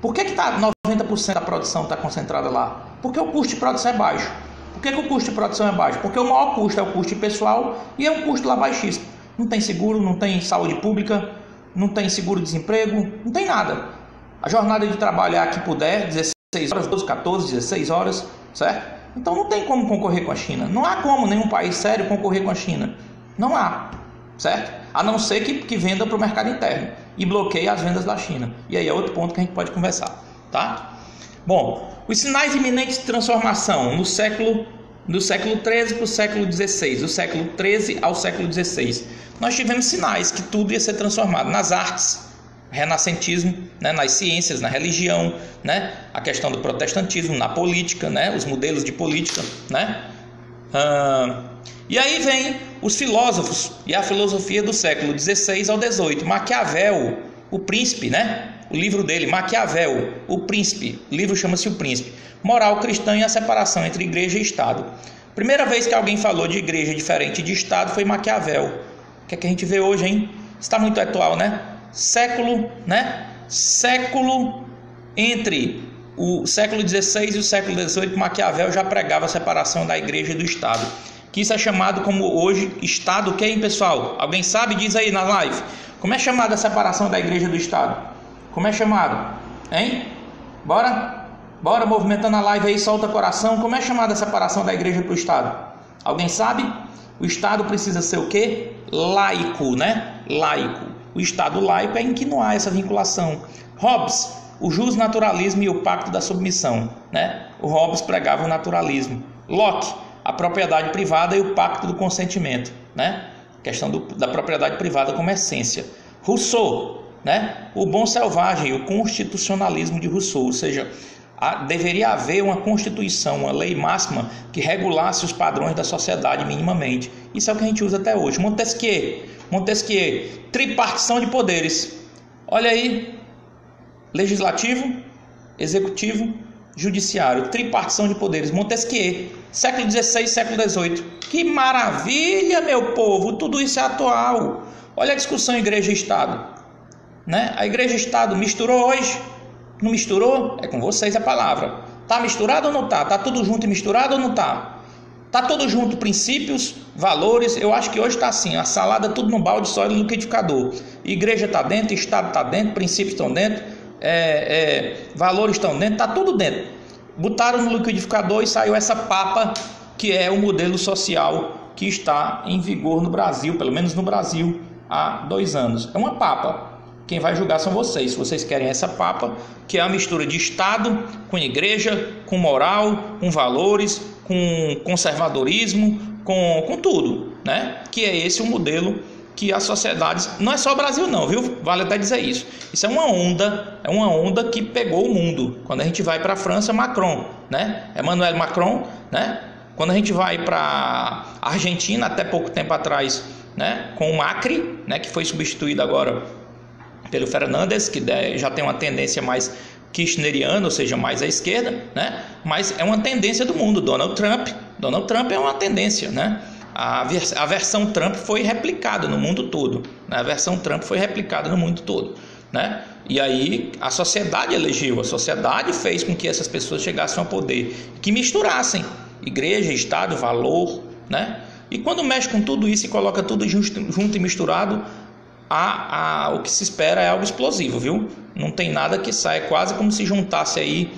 Por que 90% da produção está concentrada lá? Porque o custo de produção é baixo. Por que o custo de produção é baixo? Porque o maior custo é o custo de pessoal e é um custo lá baixíssimo. Não tem seguro, não tem saúde pública, não tem seguro-desemprego, não tem nada. A jornada de trabalho é a que puder, 16 horas, 12, 14, 16 horas, certo? Então não tem como concorrer com a China. Não há como nenhum país sério concorrer com a China. Não há, certo? A não ser que venda para o mercado interno e bloqueie as vendas da China. E aí é outro ponto que a gente pode conversar, tá? Bom, os sinais iminentes de transformação do século XIII para o século XVI, do século XIII ao século XVI. Nós tivemos sinais que tudo ia ser transformado nas artes, renascentismo, né, nas ciências, na religião, né, a questão do protestantismo, na política, né, os modelos de política, né. E aí vem os filósofos e a filosofia do século XVI ao XVIII. Maquiavel, o príncipe, né? O livro dele, Maquiavel, o príncipe. O livro chama-se O Príncipe. Moral cristã e a separação entre igreja e Estado. Primeira vez que alguém falou de igreja diferente de Estado foi Maquiavel. O que é que a gente vê hoje, hein? Está muito atual, né? Século entre o século XVI e o século XVIII, Maquiavel já pregava a separação da igreja e do Estado. Que isso é chamado como hoje Estado, que hein, pessoal? Alguém sabe? Diz aí na live. Como é chamada a separação da igreja e do Estado? Como é chamado? Hein? Bora movimentando a live aí, solta coração. Como é chamada a separação da igreja para o Estado? Alguém sabe? O Estado precisa ser o quê? Laico, né? Laico. O Estado laico é em que não há essa vinculação. Hobbes, o justnaturalismo e o pacto da submissão, né? O Hobbes pregava o naturalismo. Locke, a propriedade privada e o pacto do consentimento, né? A questão da propriedade privada como essência. Rousseau, né? O bom selvagem, o constitucionalismo de Rousseau, ou seja, deveria haver uma constituição, uma lei máxima que regulasse os padrões da sociedade minimamente. Isso é o que a gente usa até hoje. Montesquieu, tripartição de poderes. Olha aí, legislativo, executivo, judiciário, tripartição de poderes. Montesquieu, século XVI, século XVIII. Que maravilha, meu povo, tudo isso é atual. Olha a discussão igreja e Estado, né? A igreja e Estado misturou hoje? Não misturou? É com vocês a palavra. Tá misturado ou não tá? Tá tudo junto e misturado ou não tá? Tá tudo junto, princípios, valores. Eu acho que hoje tá assim, a salada tudo no balde só e no liquidificador. Igreja tá dentro, Estado tá dentro, princípios estão dentro, valores estão dentro, tá tudo dentro. Botaram no liquidificador e saiu essa papa que é o modelo social que está em vigor no Brasil, pelo menos no Brasil, há 2 anos. É uma papa. Quem vai julgar são vocês, se vocês querem essa papa, que é a mistura de Estado com igreja, com moral, com valores, com conservadorismo, com tudo, né? Que é esse o modelo que as sociedades... Não é só o Brasil não, viu? Vale até dizer isso. Isso é uma onda que pegou o mundo. Quando a gente vai para a França, Macron, né? Emmanuel Macron, né? Quando a gente vai para a Argentina, até pouco tempo atrás, né? Com o Macri, né? Que foi substituído agora pelo Fernandes, que já tem uma tendência mais kirchneriana, ou seja, mais à esquerda, né? Mas é uma tendência do mundo. Donald Trump é uma tendência, né? a versão Trump foi replicada no mundo todo, né? A versão Trump foi replicada no mundo todo, né? E aí a sociedade elegeu, a sociedade fez com que essas pessoas chegassem ao poder, que misturassem igreja, Estado, valor, né? E quando mexe com tudo isso e coloca tudo junto e misturado, o que se espera é algo explosivo, viu? Não tem nada que saia, quase como se juntasse aí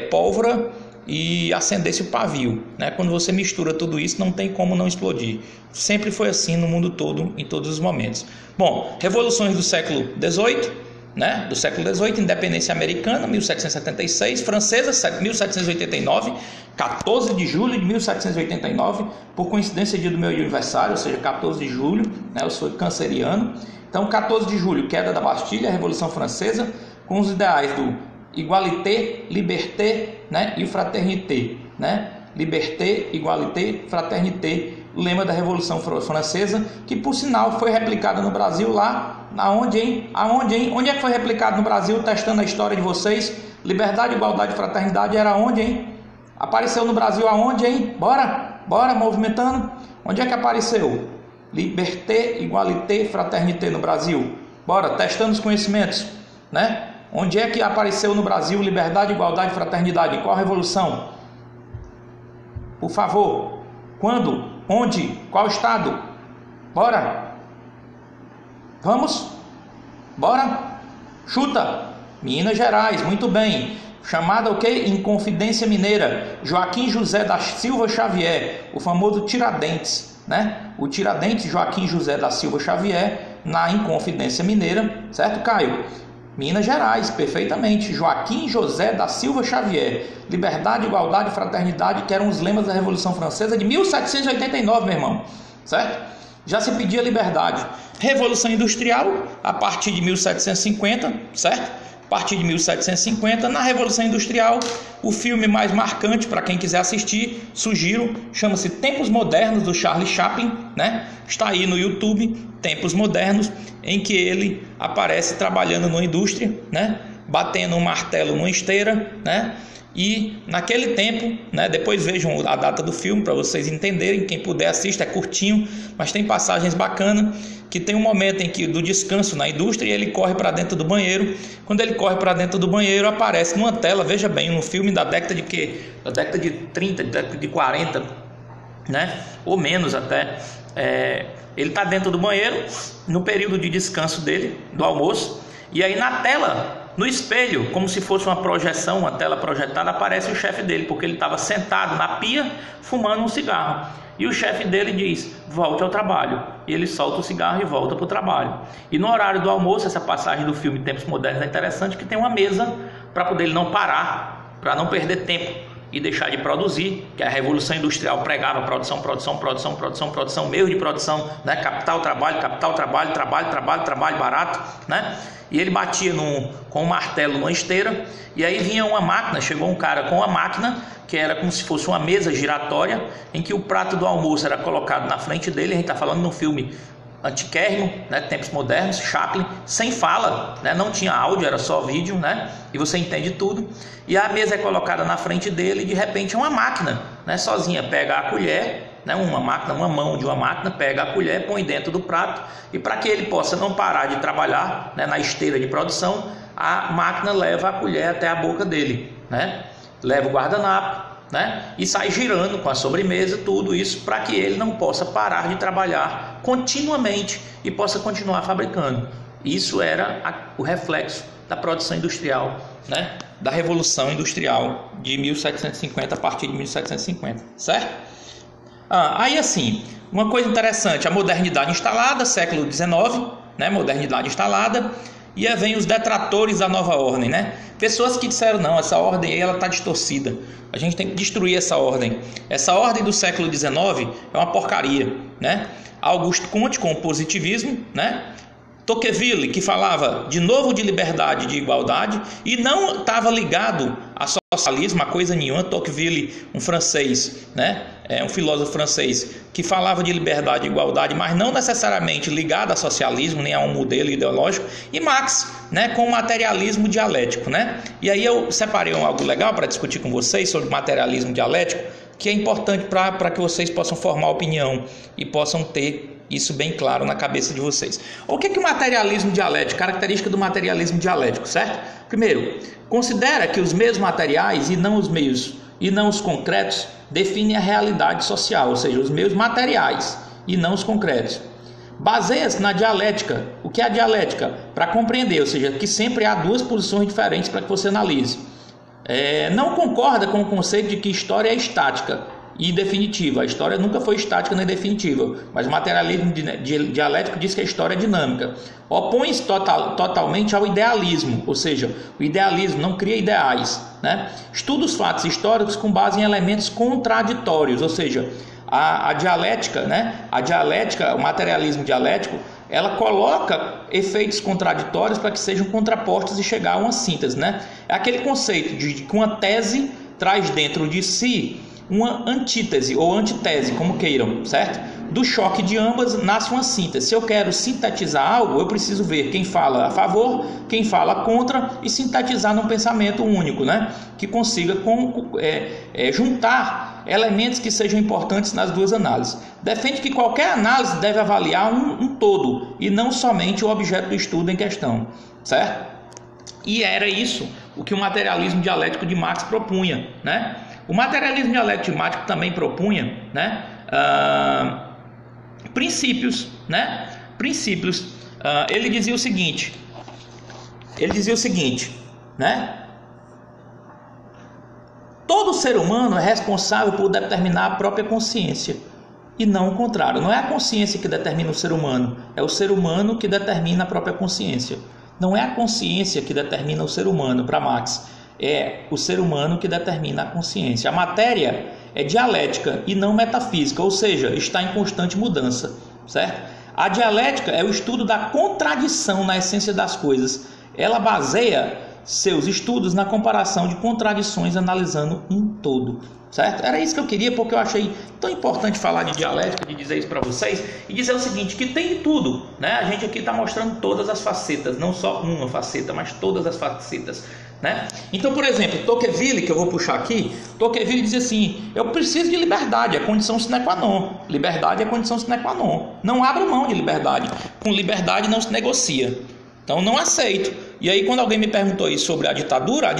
pólvora e acendesse o pavio, né? Quando você mistura tudo isso, não tem como não explodir. Sempre foi assim no mundo todo, em todos os momentos. Bom, revoluções do século XVIII, né? Do século XVIII, independência americana, 1776, francesa, 1789, 14 de julho de 1789, por coincidência dia do meu aniversário, ou seja, 14 de julho, né? Eu sou canceriano. Então, 14 de julho, queda da Bastilha, Revolução Francesa, com os ideais do igualité, liberté, né? E fraternité, né? Liberté, igualité, fraternité, o lema da Revolução Francesa, que por sinal foi replicado no Brasil lá, aonde, hein? Aonde, hein? Onde é que foi replicado no Brasil, testando a história de vocês? Liberdade, igualdade e fraternidade era onde, hein? Apareceu no Brasil aonde, hein? Bora, movimentando. Onde é que apareceu? Liberté, igualité, fraternité no Brasil. Bora, testando os conhecimentos, né? Onde é que apareceu no Brasil liberdade, igualdade e fraternidade? Em qual revolução? Por favor. Quando? Onde? Qual estado? Bora. Vamos? Bora. Chuta. Minas Gerais, muito bem. Chamada o quê? Inconfidência Mineira. Joaquim José da Silva Xavier, o famoso Tiradentes, né? O Tiradentes Joaquim José da Silva Xavier, na Inconfidência Mineira, certo, Caio? Minas Gerais, perfeitamente. Joaquim José da Silva Xavier. Liberdade, igualdade e fraternidade, que eram os lemas da Revolução Francesa de 1789, meu irmão, certo? Já se pedia liberdade. Revolução Industrial, a partir de 1750, certo? A partir de 1750, na Revolução Industrial, o filme mais marcante para quem quiser assistir, sugiro, chama-se Tempos Modernos, do Charlie Chaplin, né? Está aí no YouTube, Tempos Modernos, em que ele aparece trabalhando numa indústria, né? Batendo um martelo numa esteira, né? E naquele tempo, né, depois vejam a data do filme para vocês entenderem, quem puder assista, é curtinho, mas tem passagens bacanas, que tem um momento em que do descanso na indústria e ele corre para dentro do banheiro. Quando ele corre para dentro do banheiro, aparece numa tela, veja bem, no filme da década de quê? Da década de 30, da década de 40, né? Ou menos até. Ele está dentro do banheiro no período de descanso dele, do almoço, e aí na tela, no espelho, como se fosse uma projeção, uma tela projetada, aparece o chefe dele, porque ele estava sentado na pia fumando um cigarro. E o chefe dele diz: volte ao trabalho. E ele solta o cigarro e volta para o trabalho. E no horário do almoço, essa passagem do filme Tempos Modernos é interessante, que tem uma mesa para poder ele não parar, para não perder tempo e deixar de produzir, que a Revolução Industrial pregava produção, meio de produção, né? Capital, trabalho, trabalho barato, né? E ele batia com um martelo numa esteira, e aí vinha uma máquina, chegou um cara com uma máquina, que era como se fosse uma mesa giratória, em que o prato do almoço era colocado na frente dele. A gente está falando de um filme antiquérrimo, né? Tempos Modernos, Chaplin, sem fala, né? Não tinha áudio, era só vídeo, né? E você entende tudo. E a mesa é colocada na frente dele, e de repente uma máquina, né? Sozinha pega a colher, né? Uma mão de uma máquina pega a colher, põe dentro do prato, e para que ele possa não parar de trabalhar, né, na esteira de produção, a máquina leva a colher até a boca dele, né? Leva o guardanapo, né? E sai girando com a sobremesa, tudo isso para que ele não possa parar de trabalhar continuamente e possa continuar fabricando. Isso era o reflexo da produção industrial, né? Da Revolução Industrial de 1750, a partir de 1750, certo? Aí assim, uma coisa interessante, a modernidade instalada, século XIX, né? Modernidade instalada. E aí vem os detratores da nova ordem, né? Pessoas que disseram: não, essa ordem aí, ela está distorcida, a gente tem que destruir essa ordem. Essa ordem do século XIX é uma porcaria, né? Auguste Comte com o positivismo, né? Tocqueville, que falava de novo de liberdade e de igualdade, e não estava ligado a socialismo, a coisa nenhuma. Tocqueville, um francês, né? Um filósofo francês que falava de liberdade e igualdade, mas não necessariamente ligado a socialismo, nem a um modelo ideológico. E Marx, né? Com o materialismo dialético, né? E aí eu separei algo legal para discutir com vocês sobre materialismo dialético, que é importante para que vocês possam formar opinião e possam ter isso bem claro na cabeça de vocês. O que é o materialismo dialético? Característica do materialismo dialético, certo? Primeiro, considera que os meios materiais e não os meios e não os concretos definem a realidade social, ou seja, os meios materiais e não os concretos. Baseia-se na dialética. O que é a dialética? Para compreender, ou seja, que sempre há duas posições diferentes para que você analise. Não concorda com o conceito de que história é estática e definitiva. A história nunca foi estática nem definitiva, mas o materialismo dialético diz que a história é dinâmica. Opõe-se totalmente ao idealismo, ou seja, o idealismo não cria ideais, né? Estuda os fatos históricos com base em elementos contraditórios, ou seja, a dialética, né? A dialética, o materialismo dialético, ela coloca efeitos contraditórios para que sejam contrapostos e chegar a uma síntese, né? É aquele conceito de que uma tese traz dentro de si uma antítese ou antitese, como queiram, certo? Do choque de ambas nasce uma síntese. Se eu quero sintetizar algo, eu preciso ver quem fala a favor, quem fala contra e sintetizar num pensamento único, né? Que consiga juntar elementos que sejam importantes nas duas análises. Defende que qualquer análise deve avaliar um todo e não somente o objeto do estudo em questão, certo? E era isso o que o materialismo dialético de Marx propunha, né? O materialismo dialético de Marx também propunha, né, princípios, né? Princípios. Ele dizia o seguinte, né? Todo ser humano é responsável por determinar a própria consciência e não o contrário. Não é a consciência que determina o ser humano, é o ser humano que determina a própria consciência. Não é a consciência que determina o ser humano, para Marx. É o ser humano que determina a consciência. A matéria é dialética e não metafísica, ou seja, está em constante mudança, certo? A dialética é o estudo da contradição na essência das coisas. Ela baseia seus estudos na comparação de contradições, analisando um todo, certo? Era isso que eu queria, porque eu achei tão importante falar de dialética, de dizer isso para vocês e dizer o seguinte, que tem de tudo, né? A gente aqui está mostrando todas as facetas, não só uma faceta, mas todas as facetas, né? Então, por exemplo, Tocqueville, que eu vou puxar aqui, Tocqueville diz assim: eu preciso de liberdade, é condição sine qua non. Liberdade é condição sine qua non. Não abro mão de liberdade. Com liberdade não se negocia. Então não aceito. E aí quando alguém me perguntou aí sobre a ditadura,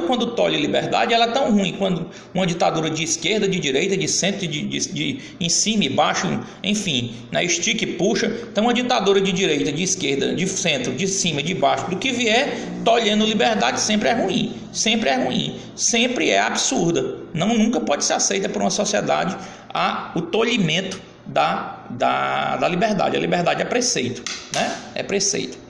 quando tolhe liberdade, ela é tão ruim quando uma ditadura de esquerda, de direita, de centro, de em cima e baixo, enfim, né, estica e puxa. Então uma ditadura de direita, de esquerda, de centro, de cima, de baixo, do que vier, tolhendo liberdade sempre é ruim, sempre é absurda. Nunca pode ser aceita por uma sociedade o tolhimento da liberdade. A liberdade é preceito, né? É preceito.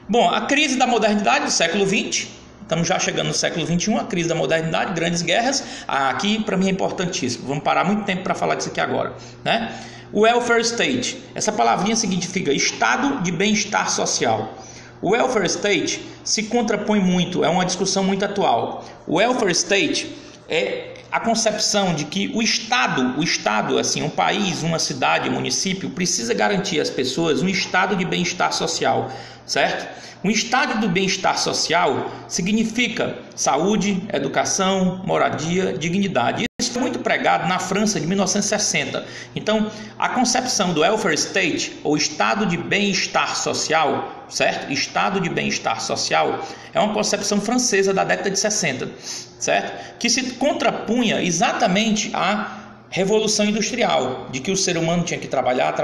Bom, a crise da modernidade do século XX, estamos já chegando no século XXI, a crise da modernidade, grandes guerras, aqui para mim é importantíssimo, vamos parar muito tempo para falar disso aqui agora, né? O welfare state, essa palavrinha significa estado de bem-estar social. O welfare state se contrapõe muito, é uma discussão muito atual. O welfare state é a concepção de que o Estado, assim, um país, uma cidade, um município, precisa garantir às pessoas um estado de bem-estar social, certo? Um estado de bem-estar social significa saúde, educação, moradia, dignidade. Isso foi muito pregado na França de 1960. Então, a concepção do welfare state, ou estado de bem-estar social, certo? Estado de bem-estar social é uma concepção francesa da década de 60, certo? Que se contrapunha exatamente à Revolução Industrial, de que o ser humano tinha que trabalhar,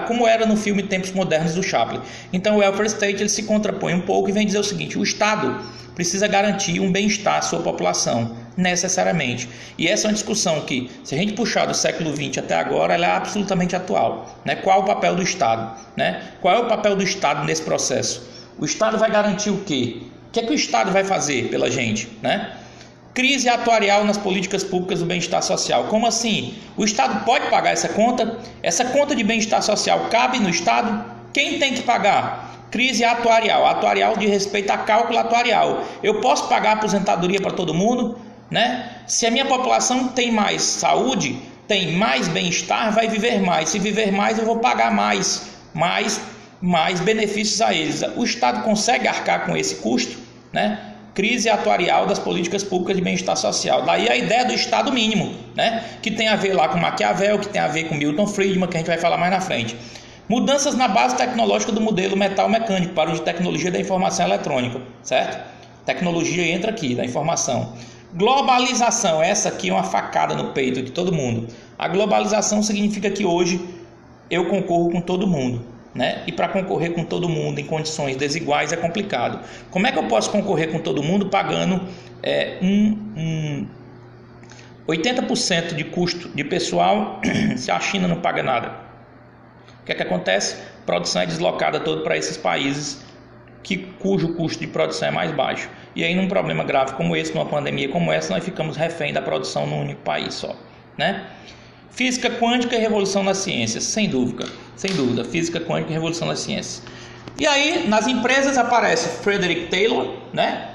como era no filme Tempos Modernos do Chaplin. Então o welfare state ele se contrapõe um pouco e vem dizer o seguinte: o Estado precisa garantir um bem-estar à sua população, necessariamente. E essa é uma discussão que, se a gente puxar do século XX até agora, ela é absolutamente atual, né? Qual o papel do Estado, né? Qual é o papel do Estado nesse processo? O Estado vai garantir o quê? O que é que o Estado vai fazer pela gente, né? Crise atuarial nas políticas públicas do bem-estar social. Como assim? O Estado pode pagar essa conta? Essa conta de bem-estar social cabe no Estado? Quem tem que pagar? Crise atuarial. Atuarial de respeito a cálculo atuarial. Eu posso pagar aposentadoria para todo mundo, né? Se a minha população tem mais saúde, tem mais bem-estar, vai viver mais. Se viver mais, eu vou pagar mais benefícios a eles. O Estado consegue arcar com esse custo, né? crise atuarial das políticas públicas de bem-estar social. Daí a ideia do Estado mínimo, né? Que tem a ver lá com Maquiavel, que tem a ver com Milton Friedman, que a gente vai falar mais na frente. Mudanças na base tecnológica do modelo metal-mecânico para o de tecnologia da informação eletrônica, certo? Tecnologia entra aqui, da informação. Globalização, essa aqui é uma facada no peito de todo mundo. A globalização significa que hoje eu concorro com todo mundo, né? E para concorrer com todo mundo em condições desiguais é complicado. Como é que eu posso concorrer com todo mundo pagando 80% de custo de pessoal se a China não paga nada? O que é que acontece? A produção é deslocada toda para esses países cujo custo de produção é mais baixo. E aí, num problema grave como esse, numa pandemia como essa, nós ficamos refém da produção num único país só, né? Física quântica e revolução nas ciências, sem dúvida, física quântica e revolução nas ciências. E aí, nas empresas aparece Frederick Taylor, né?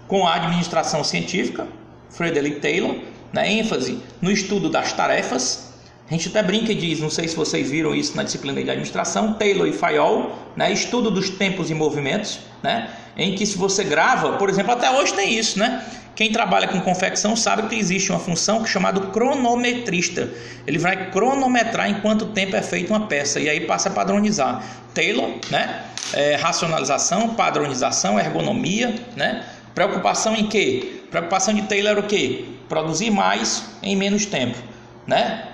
Com a administração científica, Frederick Taylor, né? ênfase no estudo das tarefas. A gente até brinca e diz, não sei se vocês viram isso na disciplina de administração, Taylor e Fayol, né? Estudo dos tempos e movimentos, né? Em que se você grava, por exemplo, até hoje tem isso, né? Quem trabalha com confecção sabe que existe uma função que é chamada cronometrista. Ele vai cronometrar em quanto tempo é feita uma peça e aí passa a padronizar. Taylor, né? Racionalização, padronização, ergonomia, né? Preocupação em quê? Preocupação de Taylor era o quê? Produzir mais em menos tempo, né?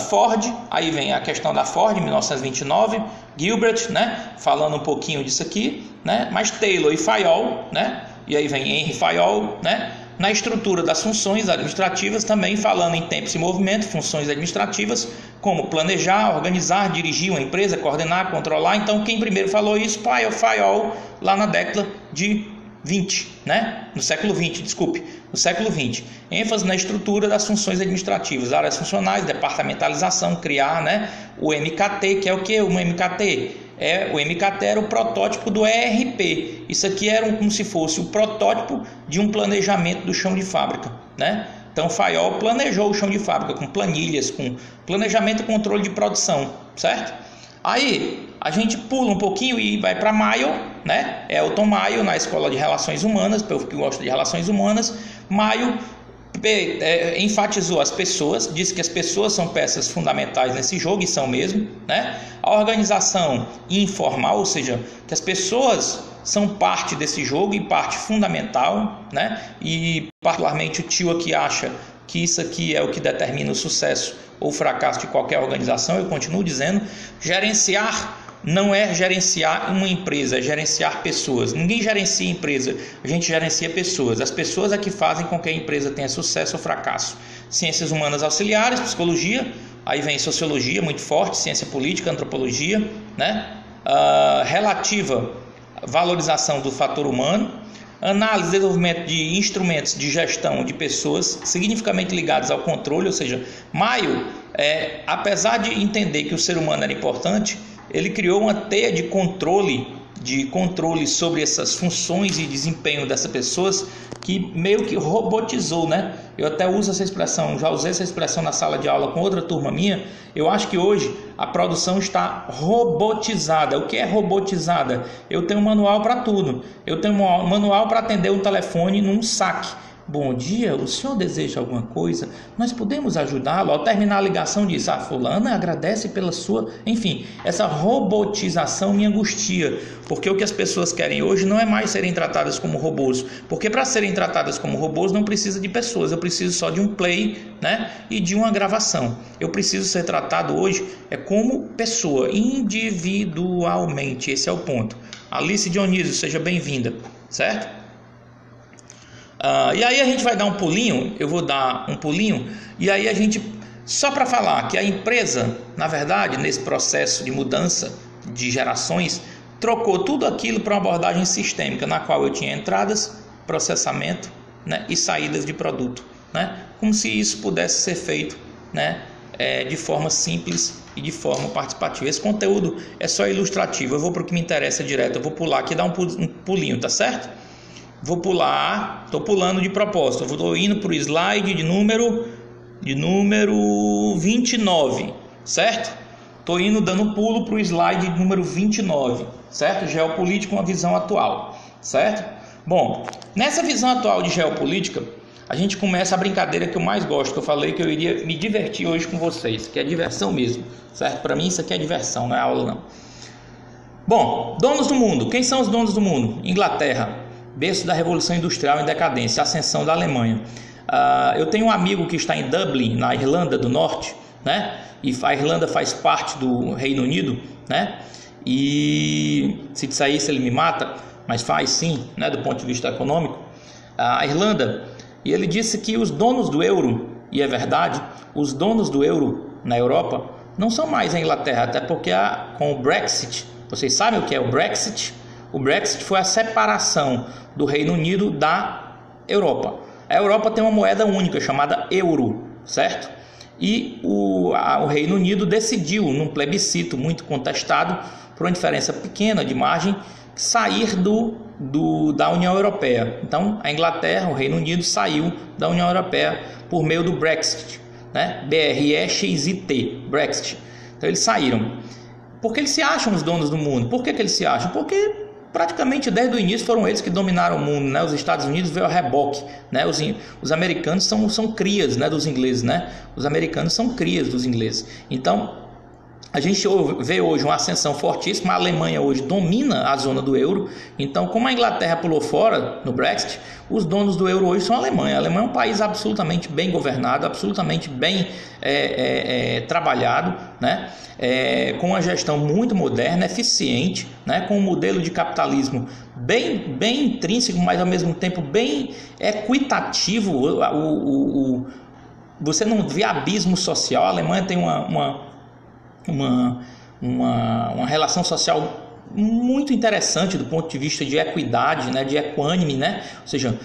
Ford, aí vem a questão da Ford, 1929, Gilbert, né? Falando um pouquinho disso aqui, né? Mas Taylor e Fayol, né? E aí vem Henry Fayol, né? Na estrutura das funções administrativas, também falando em tempos e movimento, funções administrativas, como planejar, organizar, dirigir uma empresa, coordenar, controlar. Então, quem primeiro falou isso? Fayol, lá na década de 20, né? No século 20, desculpe, no século 20. ênfase na estrutura das funções administrativas, áreas funcionais, departamentalização, criar, né? O MKT, que é o que? O MKT? O MKT era o protótipo do ERP. Isso aqui era como se fosse o protótipo de um planejamento do chão de fábrica, né? Então, Fayol planejou o chão de fábrica com planilhas, com planejamento e controle de produção, certo? Aí a gente pula um pouquinho e vai para Mayo, né? Elton Mayo, na Escola de Relações Humanas, para eu que gosto de relações humanas. Mayo enfatizou as pessoas, disse que as pessoas são peças fundamentais nesse jogo, e são mesmo, né? A organização informal, ou seja, que as pessoas são parte desse jogo e parte fundamental, né? E particularmente o tio aqui acha que isso aqui é o que determina o sucesso ou fracasso de qualquer organização. Eu continuo dizendo, gerenciar não é gerenciar uma empresa, é gerenciar pessoas. Ninguém gerencia empresa, a gente gerencia pessoas. As pessoas é que fazem com que a empresa tenha sucesso ou fracasso. Ciências humanas auxiliares, psicologia, aí vem sociologia muito forte, ciência política, antropologia, né? Relativa valorização do fator humano, análise e desenvolvimento de instrumentos de gestão de pessoas significativamente ligados ao controle, ou seja, Mayo, apesar de entender que o ser humano era importante, ele criou uma teia de controle sobre essas funções e desempenho dessas pessoas que meio que robotizou, né? Eu até uso essa expressão, já usei essa expressão na sala de aula com outra turma minha. Eu acho que hoje a produção está robotizada. O que é robotizada? Eu tenho um manual para tudo. Eu tenho um manual para atender um telefone num saque. Bom dia, o senhor deseja alguma coisa? Nós podemos ajudá-lo? Ao terminar a ligação diz, fulana agradece pela sua... Enfim, essa robotização me angustia, porque o que as pessoas querem hoje não é mais serem tratadas como robôs, porque para serem tratadas como robôs não precisa de pessoas, eu preciso só de um play, né? E de uma gravação. Eu preciso ser tratado hoje como pessoa, individualmente, esse é o ponto. Alice Dionísio, seja bem-vinda, certo? E aí a gente vai dar um pulinho, eu vou dar um pulinho, e aí a gente, só para falar que a empresa, na verdade, nesse processo de mudança de gerações, trocou tudo aquilo para uma abordagem sistêmica, na qual eu tinha entradas, processamento, né, e saídas de produto, né, como se isso pudesse ser feito, né, de forma simples e de forma participativa. Esse conteúdo é só ilustrativo, eu vou para o que me interessa direto, eu vou pular aqui e dar um pulinho, tá certo? Vou pular, estou pulando de propósito, estou indo para o slide de número 29, certo? Estou indo dando um pulo para o slide de número 29, certo? Geopolítica, uma visão atual, certo? Bom, Nessa visão atual de geopolítica, a gente começa a brincadeira que eu mais gosto, que eu falei que eu iria me divertir hoje com vocês, que é diversão mesmo, certo? Para mim isso aqui é diversão, não é aula não. Bom, donos do mundo. Quem são os donos do mundo? Inglaterra, berço da Revolução Industrial em decadência, ascensão da Alemanha. Eu tenho um amigo que está em Dublin, na Irlanda do Norte, né? E a Irlanda faz parte do Reino Unido, né? E se disser isso ele me mata, mas faz sim, né? Do ponto de vista econômico. A Irlanda, e ele disse que os donos do euro, e é verdade, os donos do euro na Europa não são mais a Inglaterra, até porque com o Brexit, vocês sabem o que é o Brexit? O Brexit foi a separação do Reino Unido da Europa. A Europa tem uma moeda única chamada euro, certo? E o Reino Unido decidiu, num plebiscito muito contestado, por uma diferença pequena de margem, sair da União Europeia. Então, a Inglaterra, o Reino Unido, saiu da União Europeia por meio do Brexit, né? Brexit, Brexit. Então, eles saíram. Por que eles se acham os donos do mundo? Por que eles se acham? Porque praticamente desde o início foram eles que dominaram o mundo, né? Os Estados Unidos veio a reboque, né? Os americanos são crias, né, dos ingleses, né? Os americanos são crias dos ingleses. Então, a gente vê hoje uma ascensão fortíssima. A Alemanha hoje domina a zona do euro. Então, como a Inglaterra pulou fora no Brexit, os donos do euro hoje são a Alemanha. A Alemanha é um país absolutamente bem governado, absolutamente bem trabalhado, né? Com uma gestão muito moderna, eficiente, né? Com um modelo de capitalismo bem intrínseco, mas ao mesmo tempo bem equitativo. Você não vê abismo social. A Alemanha tem uma relação social muito interessante do ponto de vista de equidade, né, de equânime, né? Ou seja,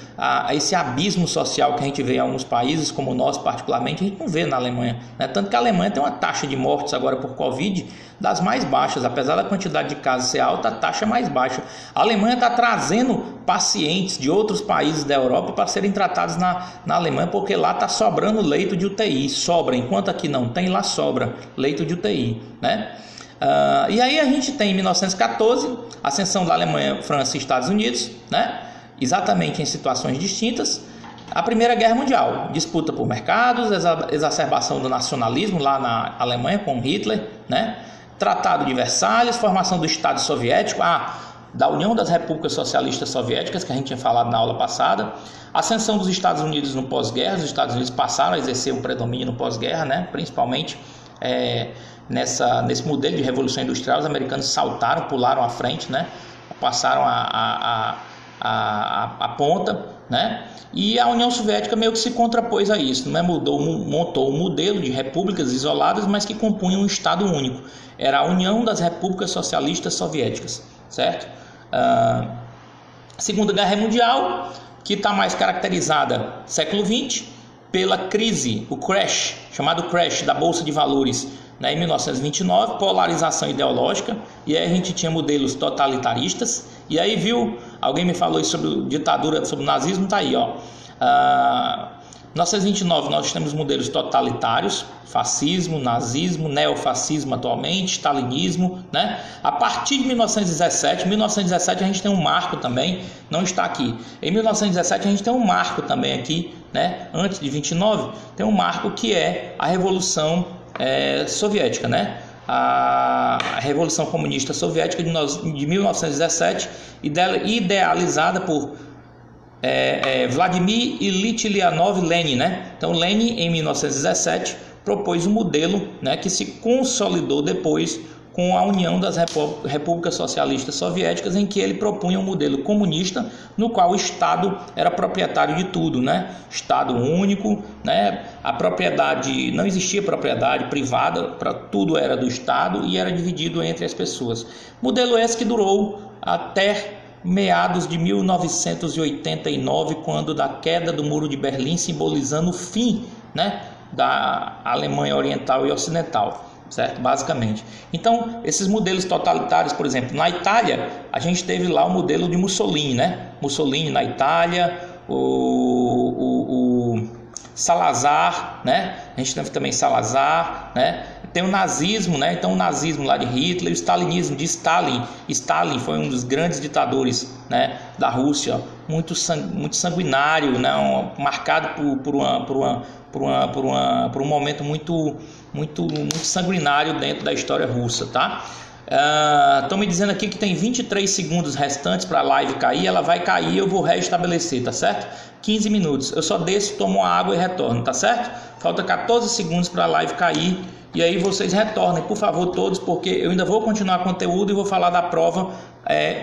esse abismo social que a gente vê em alguns países, como o nosso particularmente, a gente não vê na Alemanha, né? Tanto que a Alemanha tem uma taxa de mortes agora por Covid das mais baixas, apesar da quantidade de casos ser alta, a taxa é mais baixa. A Alemanha está trazendo pacientes de outros países da Europa para serem tratados na Alemanha, porque lá está sobrando leito de UTI, sobra, enquanto aqui não tem, lá sobra leito de UTI, né? E aí a gente tem em 1914 a ascensão da Alemanha, França e Estados Unidos, né? Exatamente em situações distintas. A Primeira Guerra Mundial, disputa por mercados, exacerbação do nacionalismo lá na Alemanha com Hitler, né? Tratado de Versalhes, formação do Estado Soviético, da União das Repúblicas Socialistas Soviéticas, que a gente tinha falado na aula passada. Ascensão dos Estados Unidos no pós-guerra. Os Estados Unidos passaram a exercer um predomínio no pós-guerra, né? Principalmente nesse modelo de revolução industrial. Os americanos saltaram, pularam à frente, né? Passaram a ponta, né? E a União Soviética meio que se contrapôs a isso, né? Montou um modelo de repúblicas isoladas, mas que compunham um Estado único. Era a União das Repúblicas Socialistas Soviéticas, certo? Segunda Guerra Mundial, que está mais caracterizada século XX pela crise, o crash, chamado crash da Bolsa de Valores, né, em 1929, polarização ideológica, e aí a gente tinha modelos totalitaristas, e aí alguém me falou isso sobre ditadura, sobre o nazismo, tá aí, ó. 1929 nós temos modelos totalitários, fascismo, nazismo, neofascismo atualmente, stalinismo, né? A partir de 1917 a gente tem um marco também, não está aqui. Em 1917 a gente tem um marco também aqui, né? Antes de 29 tem um marco que é a Revolução Soviética, né? A Revolução Comunista Soviética de 1917, idealizada por Vladimir Ilyich Lenin, né? Então Lenin em 1917 propôs um modelo, né, que se consolidou depois com a União das Repúblicas Socialistas Soviéticas, em que ele propunha um modelo comunista no qual o Estado era proprietário de tudo, né? Estado único, né? A propriedade, não existia propriedade privada, tudo era do Estado e era dividido entre as pessoas. Modelo esse que durou até meados de 1989, quando da queda do Muro de Berlim, simbolizando o fim, né, da Alemanha Oriental e Ocidental, certo? Basicamente. Então, esses modelos totalitários, por exemplo, na Itália, a gente teve lá o modelo de Mussolini, né? Mussolini na Itália, o Salazar, né? A gente teve também Salazar, né? Tem o nazismo, né? Então o nazismo lá de Hitler, o stalinismo de Stalin. Stalin foi um dos grandes ditadores, né, da Rússia muito sanguinário, né? Marcado por um momento muito sanguinário dentro da história russa, tá? Estão me dizendo aqui que tem 23 segundos restantes para a live cair. Ela vai cair, eu vou restabelecer, tá certo? 15 minutos, eu só desço, tomo água e retorno, tá certo? Falta 14 segundos para a live cair. E aí vocês retornem, por favor, todos, porque eu ainda vou continuar conteúdo e vou falar da prova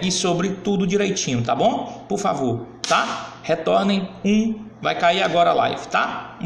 e sobre tudo direitinho, tá bom? Por favor, tá? Retornem, vai cair agora a live, tá? Um beijo.